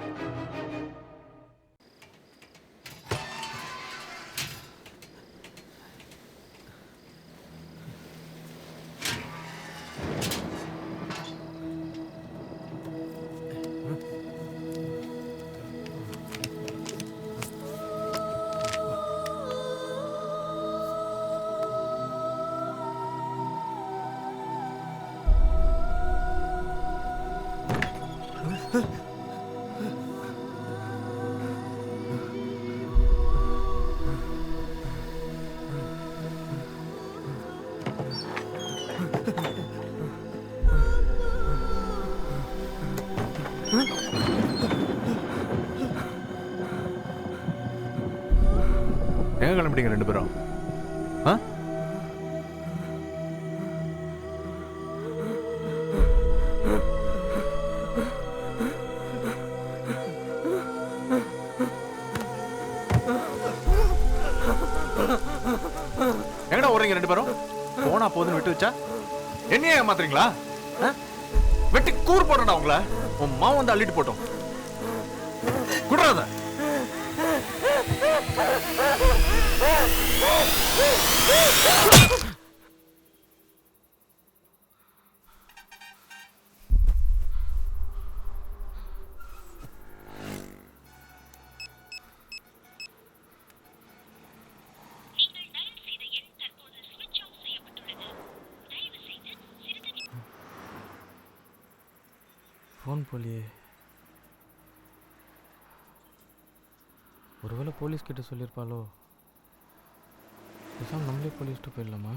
எங்கே கிளம்பிட்டீங்க ரெண்டு பேரும்? ஆ, எங்கடா ஓடுறீங்க ரெண்டு பேரும்? போனா போதுன்னு விட்டு வச்சா என்னையே ஏமாத்துறீங்களா? வெட்டி கூறு போடுறா உங்களை. உன் மாவு வந்து அள்ளிட்டு போட்டோம். குடுறாத. ஃபோன் போலியே. ஒருவேளை போலீஸ் கிட்ட சொல்லியிருப்பாளோ? பேசாம நம்மளே போலீஸ்ட்டு போயிடலாமா?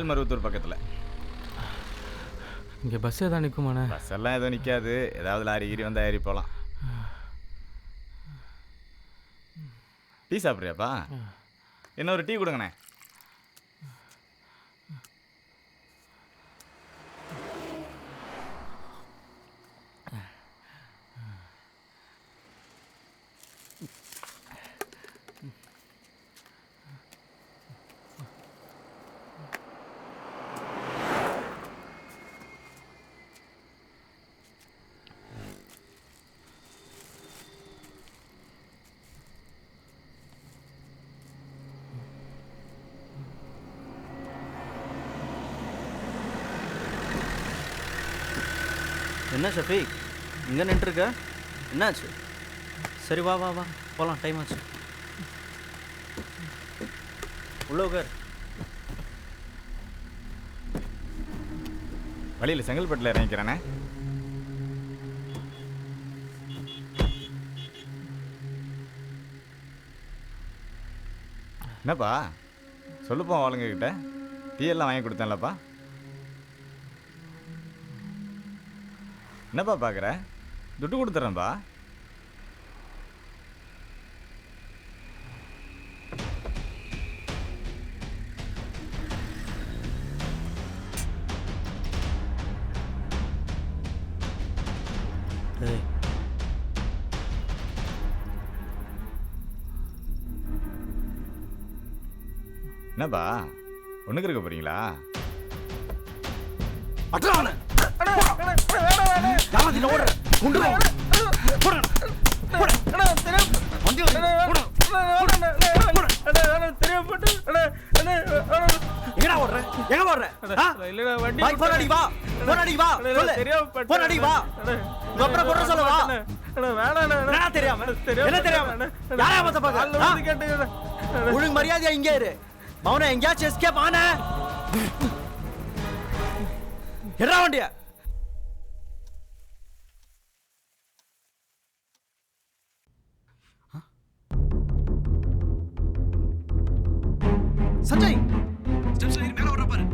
மேல்மருவத்தூர் பக்கத்தில். இங்கே பஸ் எதாவது நிற்குமாண்ணே? பஸ் எல்லாம் எதுவும் நிற்காது. ஏதாவது லாரி கீரி வந்தால் ஏறி போகலாம். டீ சாப்பிட்றியாப்பா? இன்னொரு டீ கொடுங்கண்ணே. என்ன ஷஃபீக் இங்கே நின்றுருக்க? என்னாச்சு? சரி வா வா வா போகலாம், டைம் ஆச்சு. உள்ள உட்கார். வழியில் செங்கல்பட்டில் இறங்கிக்கிறேண்ணே. என்னப்பா சொல்லுப்பா ஆளுங்கக்கிட்ட. டீ எல்லாம் வாங்கி கொடுத்தேன்லப்பா. என்னப்பா பார்க்குற? துட்டு கொடுத்துட்றேன்ப்பா. என்னப்பா ஒன்றுக்கு இருக்க போறீங்களா? ஒழுங்கு மரியாதையா இங்கே இரு. மௌன எங்கேயாச்சும் எஸ்கேப் ஆன எடா வண்டியா. சஞ்சய் ஸ்டெப்ஸ்ல மேல வர பாரு.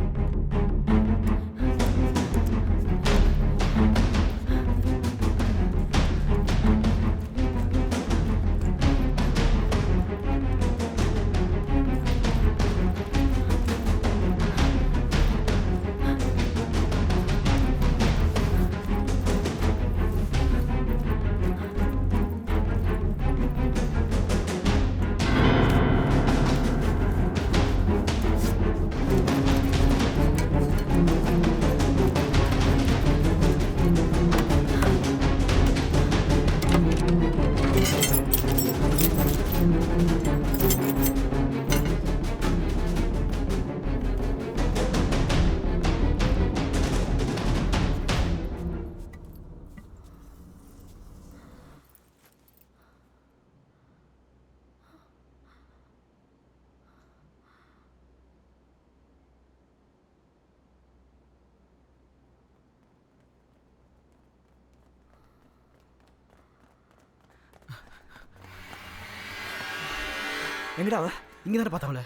எங்கடா அவ? இங்கே தானே பார்த்தாவல.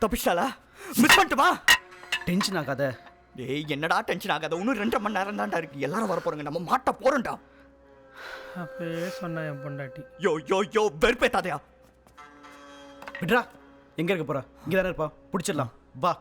தப்பிச்சிட்டாளா? மிஸ் பண்ணிட்டுமா? டென்ஷன் ஆகாத. டேய் என்னடா டென்ஷன் ஆகாத? இன்னும் 2.5 மணி நேரம் தான்டா இருக்கு. எல்லாரும் வர போறாங்க. நம்ம மாட்ட போறோம்டா. அப்பவே சொன்ன என் பொண்டாட்டி. யோ யோ யோ வெறுப்பேத்தாதயா. விட்ரா. எங்கே இருக்க போறா? இங்கே தானே இருப்பா. பிடிச்சிடலாம் வா.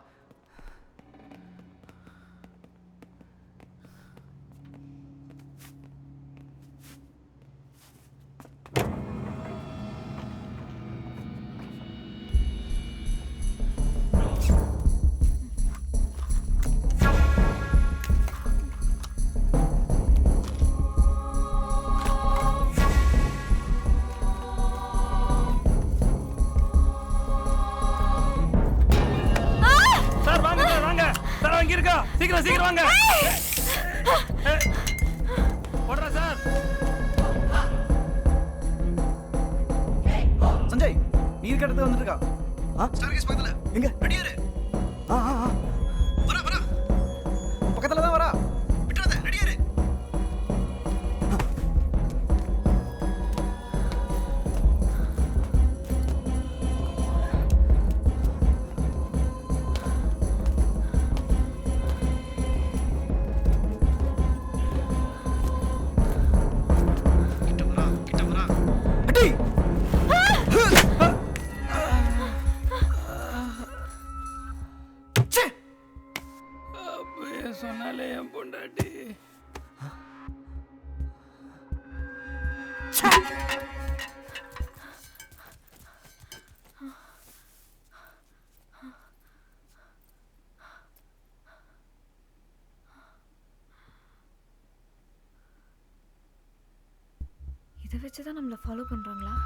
சீக்கிரம் சீக்கிரம் வாங்க. போடுறா சார். சஞ்சய் நீ இருக்க இடத்துக்கு வந்துட்டு இருக்கா? ஸ்டார்கேஸ் பக்கத்துல. எங்க? ரெடியா இரு. வரா வரா. பக்கத்துல தான் வரா. விட்டுறாத. ரெடியா இரு. சொன்னாலே என் பொண்டாட்டி. இதை வச்சு தான் நம்மளை ஃபாலோ பண்ணுறாங்களா?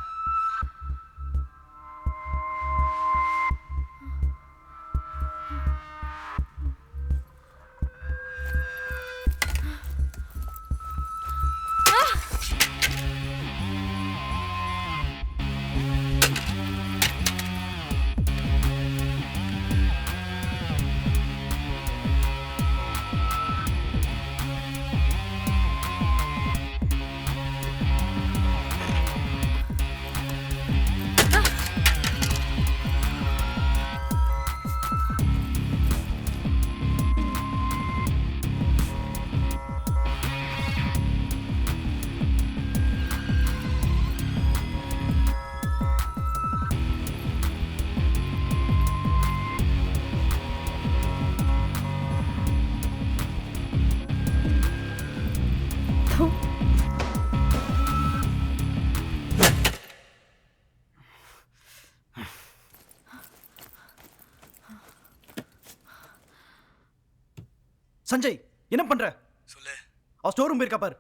சஞ்சய் என்ன பண்ற? சொல்லு. அவ ஸ்டோர் ரூம் போயிருக்கா பாரு.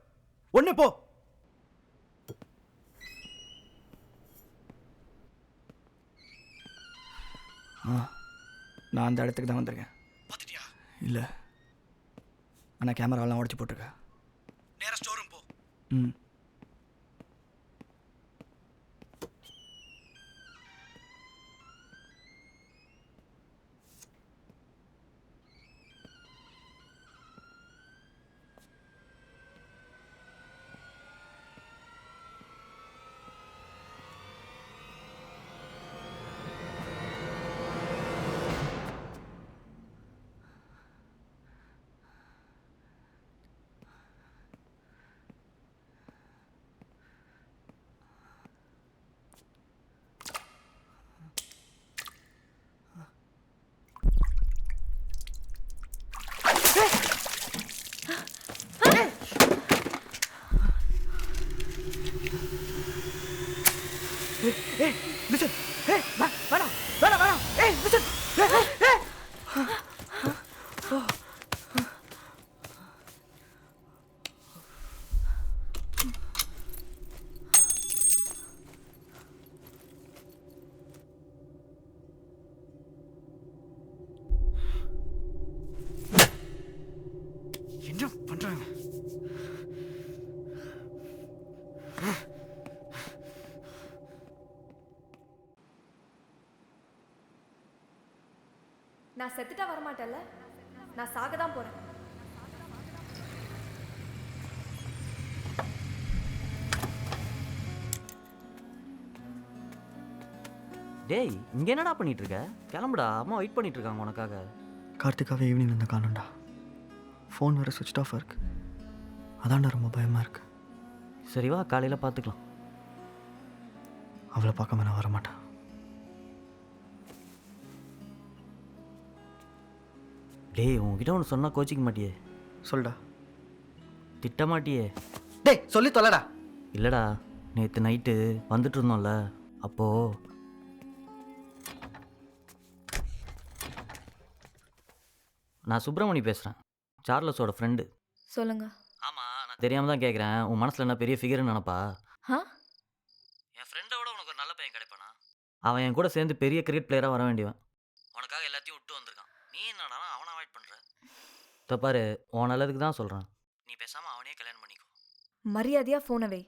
ஒண்ணு போ. நான் அந்த இடத்துக்கு தான் வந்திருக்கேன். பார்த்துட்டியா? இல்லை, ஆனால் கேமராவெல்லாம் உடச்சி போட்டிருக்கேன். நேரா ஸ்டோர் ரூம் போ. ம். Hey, listen. Hey, வேணாம். Hey, listen. Hey. என்ன பண்றாங்க? நான் செத்துட்டா வரமாட்டேன்ல, நான் சாக தான் போறேன். டேய், இங்க என்னடா பண்ணிட்டு இருக்க? கிளம்புடா, அம்மா வெயிட் பண்ணிட்டு இருக்காங்க உனக்காக. கார்த்திகாவே ஈவினிங் வந்து காணும்டா. ஃபோன் வேறு சுவிட்ச் ஆஃபாக இருக்கு. அதான்டா ரொம்ப பயமாக இருக்கு. சரி வா, காலையில் பார்த்துக்கலாம். அவளை பார்க்காம நான் வரமாட்டேன். டேய், உன்கிட்ட ஒன்று சொன்னால் கோச்சிக்க மாட்டியே? சொல்டா. திட்ட மாட்டியே? டேய் சொல்லி தொலைடா. இல்லைடா, நேற்று நைட்டு வந்துட்டு இருந்தோம்ல, அப்போது நான் சுப்பிரமணி பேசுகிறேன், சார்லஸோட ஃப்ரெண்டு. சொல்லுங்க. ஆமாம், நான் தெரியாமல் தான் கேட்குறேன். உன் மனசில் என்ன பெரிய ஃபிகர்னு நினப்பா? ஆ? என் ஃப்ரெண்டோட உனக்கு ஒரு நல்ல பையன் கிடைப்பானா? அவன் என் கூட சேர்ந்து பெரிய கிரிக்கெட் பிளேயராக வர வேண்டியவன். உனக்காக எல்லாத்தையும் விட்டு வந்திருக்கான். நீ என்னடா அவனை அவாய்ட் பண்ணுற? தப்பாரு, உன் நல்லதுக்கு தான் சொல்கிறேன். நீ பேசாமல் அவனே கல்யாணம் பண்ணிக்கோ. மரியாதையா ஃபோனை வை.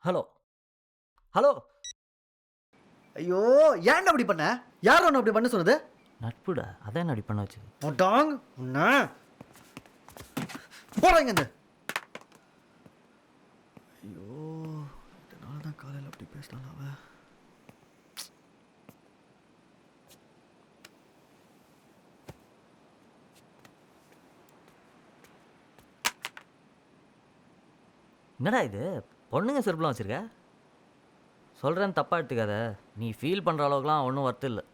Hello hello. ஐயோ, ஏன்டா அப்படி பண்ண? யார் ஒன்று அப்படி பண்ண சொன்னது? நட்புடா, அதான் அப்படி பண்ண வச்சது. டாங் உன்ன போறாங்க இந்த. ஐயோ, இதனால தான் காலையில் அப்படி பேசினால அவ. என்னடா இது, பொண்ணுங்க செருப்புலாம் வச்சுருக்க? சொல்கிறேன்னு தப்பாக எடுத்துக்காத. நீ ஃபீல் பண்ணுற அளவுக்குலாம் ஒன்றும் ஒர்த்து இல்லை.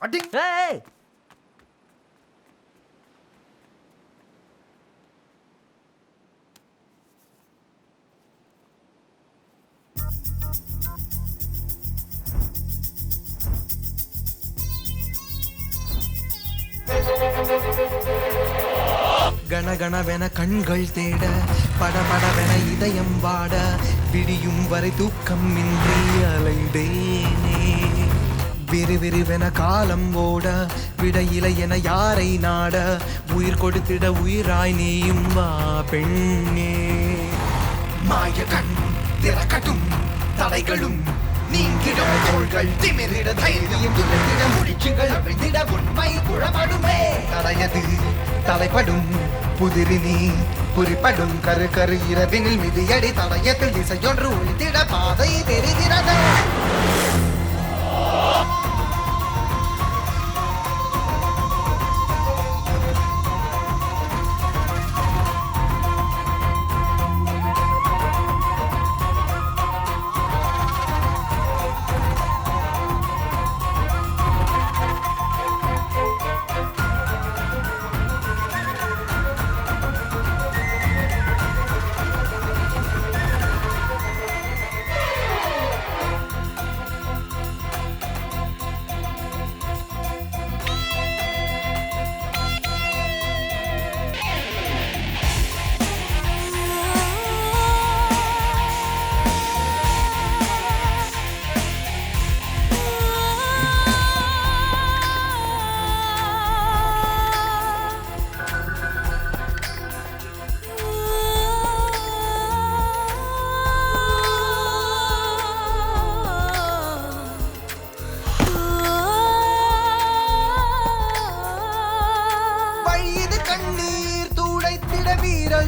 அடிங். ஏய், கணகணவென கண்கள் தேட படபடவென இதயம் வாட விடியும் வரை தூக்கம் இன்றி அலைந்தேனே விறுவிறுவென காலம் ஓட விடையிலை என யாரை நாட உயிர் கொடுத்திட உயிராய் நீயும் வா பெண்ணே மாய கண் திறக்கட்டும் தடைகளும் நீங்கிடும் தோள்கள் திமிரிட தைரியம் துளைத்திட முடிச்சுகள் அவிழ்ந்திட உண்மை புறப்படுமே தடையது தலைப்படும் புதிரி நீ புரிப்படும் கரு கரு இரவினில் மிதியடி தடையத்தில் திசையொன்று ஒழித்திட பாதை தெரிகிறது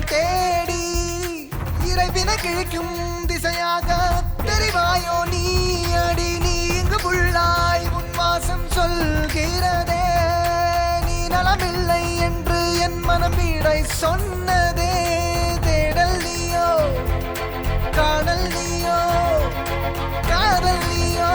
தேடி இறைவினை கிழிக்கும் திசையாக தெரிவாயோ நீ அடி நீ இங்கு புள்ளாய் உன் வாசம் சொல்கிறதே நீ நலமில்லை என்று என் மனம் வீடை சொன்னதே தேடல் நீயோ காணல் நீயோ காதல் நீயோ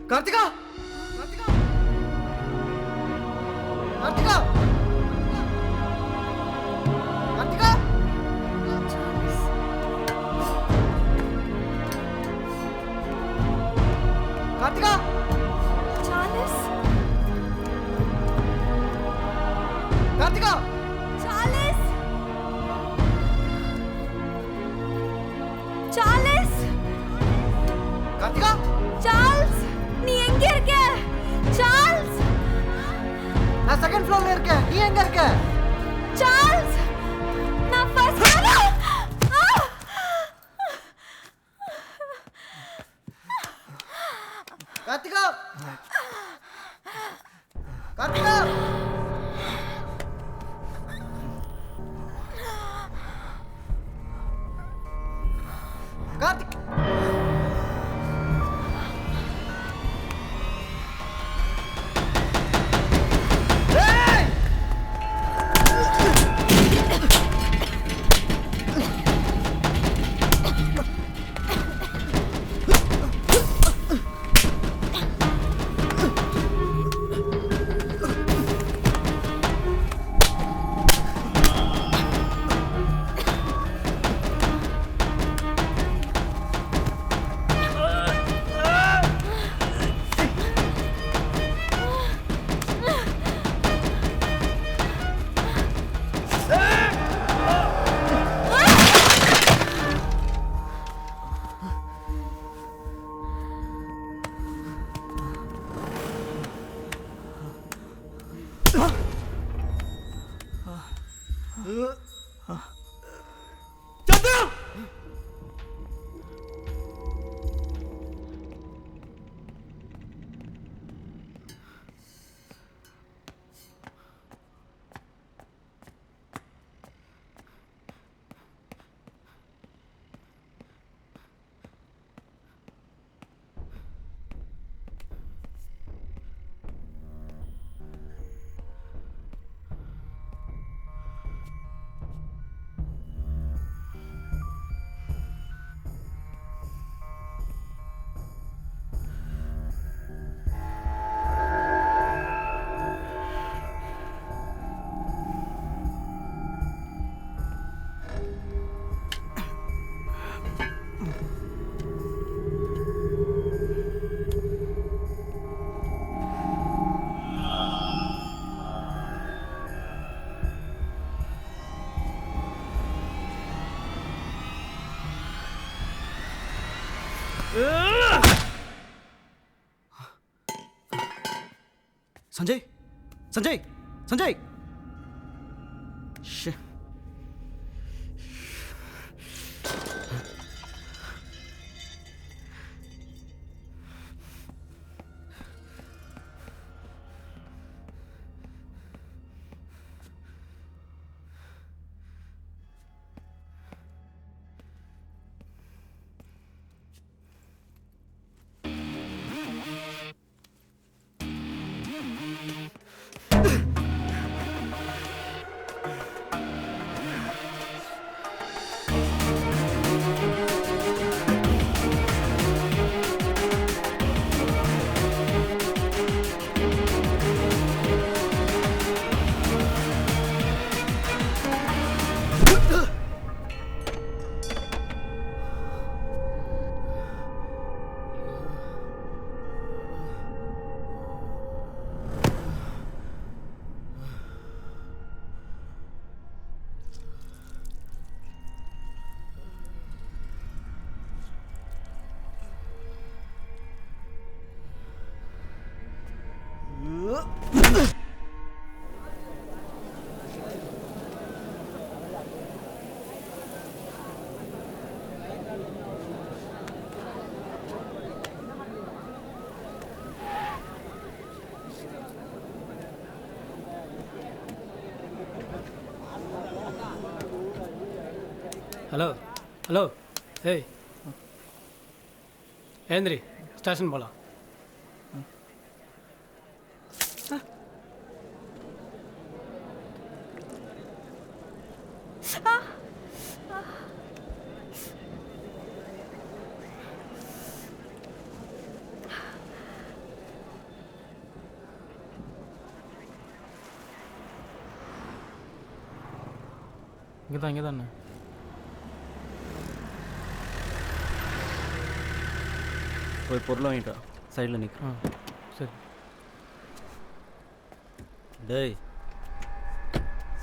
Karthika Karthika Karthika Karthika Karthika Charles Karthika Charles Charles Karthika Charles நீ எங்க இருக்க சார்ல்ஸ் நான் செகண்ட் ஃப்ளோர்ல இருக்கேன் நீ எங்க இருக்க சார்ல்ஸ் நான் ஃபர்ஸ்ட் கார்த்திகா கார்த்திகா கார்த்திக் சஞ்சய் சஞ்சய் சஞ்சய் ஷே. ஹலோ ஹலோ ஏய் ஏந்திரி ஸ்டேஷன் போகலாம். இங்கே தானே போய் பொருளை வாங்கிட்டா சைடில் நிற்க. சரி. டேய்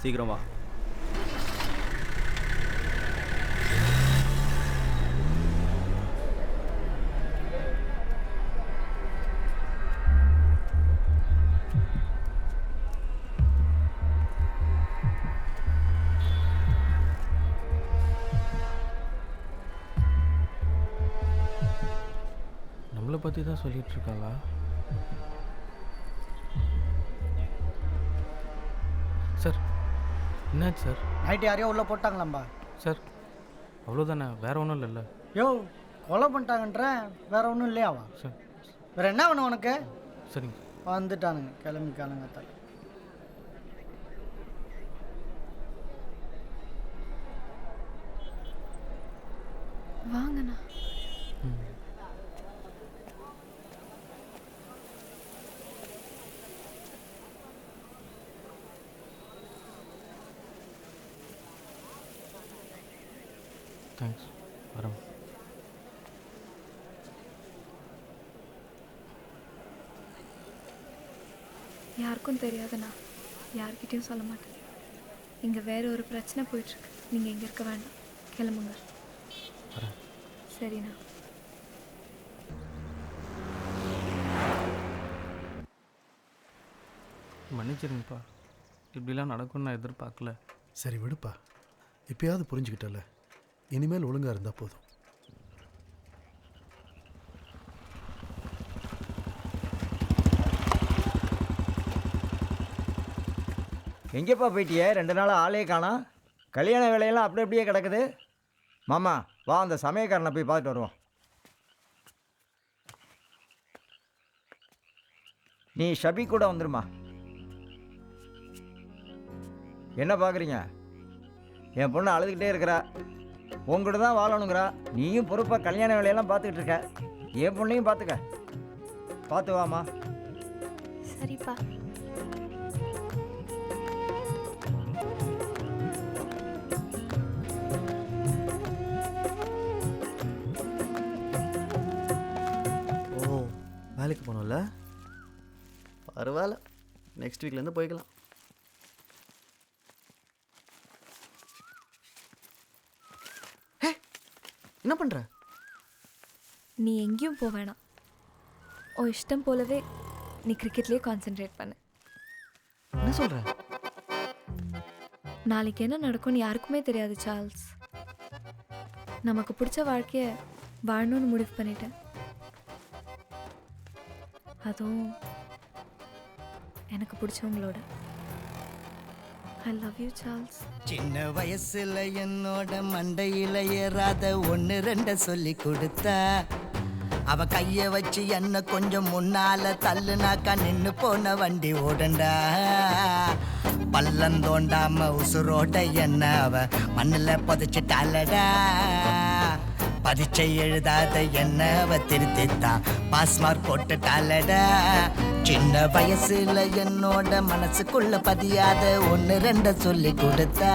சீக்கிரம் வா. நம்மளை பற்றி தான் சொல்லிட்டு இருக்காளா? சார் என்னாச்சு சார்? நைட்டு யாரையோ உள்ளே போட்டாங்களாம்பா. சார் அவ்வளோதானே, வேற ஒன்றும் இல்லைல்ல? யோ கொலை பண்ணிட்டாங்கன்ற வேற ஒன்றும் இல்லையாவா? சார் வேற என்ன வேணும் உனக்கு? சரிங்க. வந்துட்டானுங்க கிளம்பிக்கானுங்க தலை. வாங்கண்ணா. தேங்க்ஸ். வரேன். யாருக்கும் தெரியாதுண்ணா, யார்கிட்டயும் சொல்ல மாட்டேன். இங்கே வேற ஒரு பிரச்சனை போயிட்டுருக்கு. நீங்கள் இங்கே இருக்க வேண்டாம், கிளம்புங்க. வரேன். சரிண்ணா. மன்னிச்சிருங்கப்பா, இப்படிலாம் நடக்கும்னு நான் எதிர்பார்க்கல. சரி விடுப்பா, இப்பயாவது புரிஞ்சுக்கிட்டல. இனிமேல் ஒழுங்காக இருந்தால் போதும். எங்கேப்பா போயிட்டியே? 2 நாள் ஆளே காணோம். கல்யாண வேலையெல்லாம் அப்படி அப்படியே கிடக்குது. மாமா வா, அந்த சமயக்காரனை போய் பார்த்துட்டு வருவோம். நீ ஷபி கூட வந்துருமா. என்ன பார்க்குறீங்க? என் பொண்ணு அழுதுகிட்டே இருக்கிறா. உங்கள்கிட்ட தான் வாழணுங்கிறா. நீயும் பொறுப்பாக கல்யாண வேலையெல்லாம் பார்த்துக்கிட்டு இருக்க. என் பொண்ணையும் பார்த்துக்க. பார்த்து வாமா. சரிப்பா. ஓ, வேலைக்கு போகணும்ல? பரவாயில்ல, நெக்ஸ்ட் வீக்லேருந்து போய்க்கலாம். என்ன பண்ணுற? நீ எங்கேயும் போக வேணாம். உன் இஷ்டம் போலவே நீ கிரிக்கெட்லேயே கான்சென்ட்ரேட் பண்ணு. என்ன சொல்ற? நாளைக்கு என்ன நடக்கும்னு யாருக்குமே தெரியாது சார்ல்ஸ். நமக்கு பிடிச்ச வாழ்க்கையை வாழணும்னு முடிவு பண்ணிட்டேன். அதுவும் எனக்கு பிடிச்சவங்களோட. I love you Charles. சின்ன வயசுல என்னோட மண்டையில ஏறாத 1-2 சொல்லி கொடுத்தா, அவ கைய வச்சு என்ன கொஞ்சம் முன்னால தள்ளுனாக்கா நின்னு போன வண்டி ஓடண்டா. பள்ளம் தோண்டாம உசுரோட என்ன அவ மண்ணுல புதைச்சிட்டாலடா. பரீட்சை எழுதாத என்ன அவ திருத்தித்தான் பாஸ் மார்க் போட்டுட்டாலடா. சின்ன வயசுல என்னோட மனசுக்குள்ள பதியாத 1-2 சொல்லி கொடுத்தா,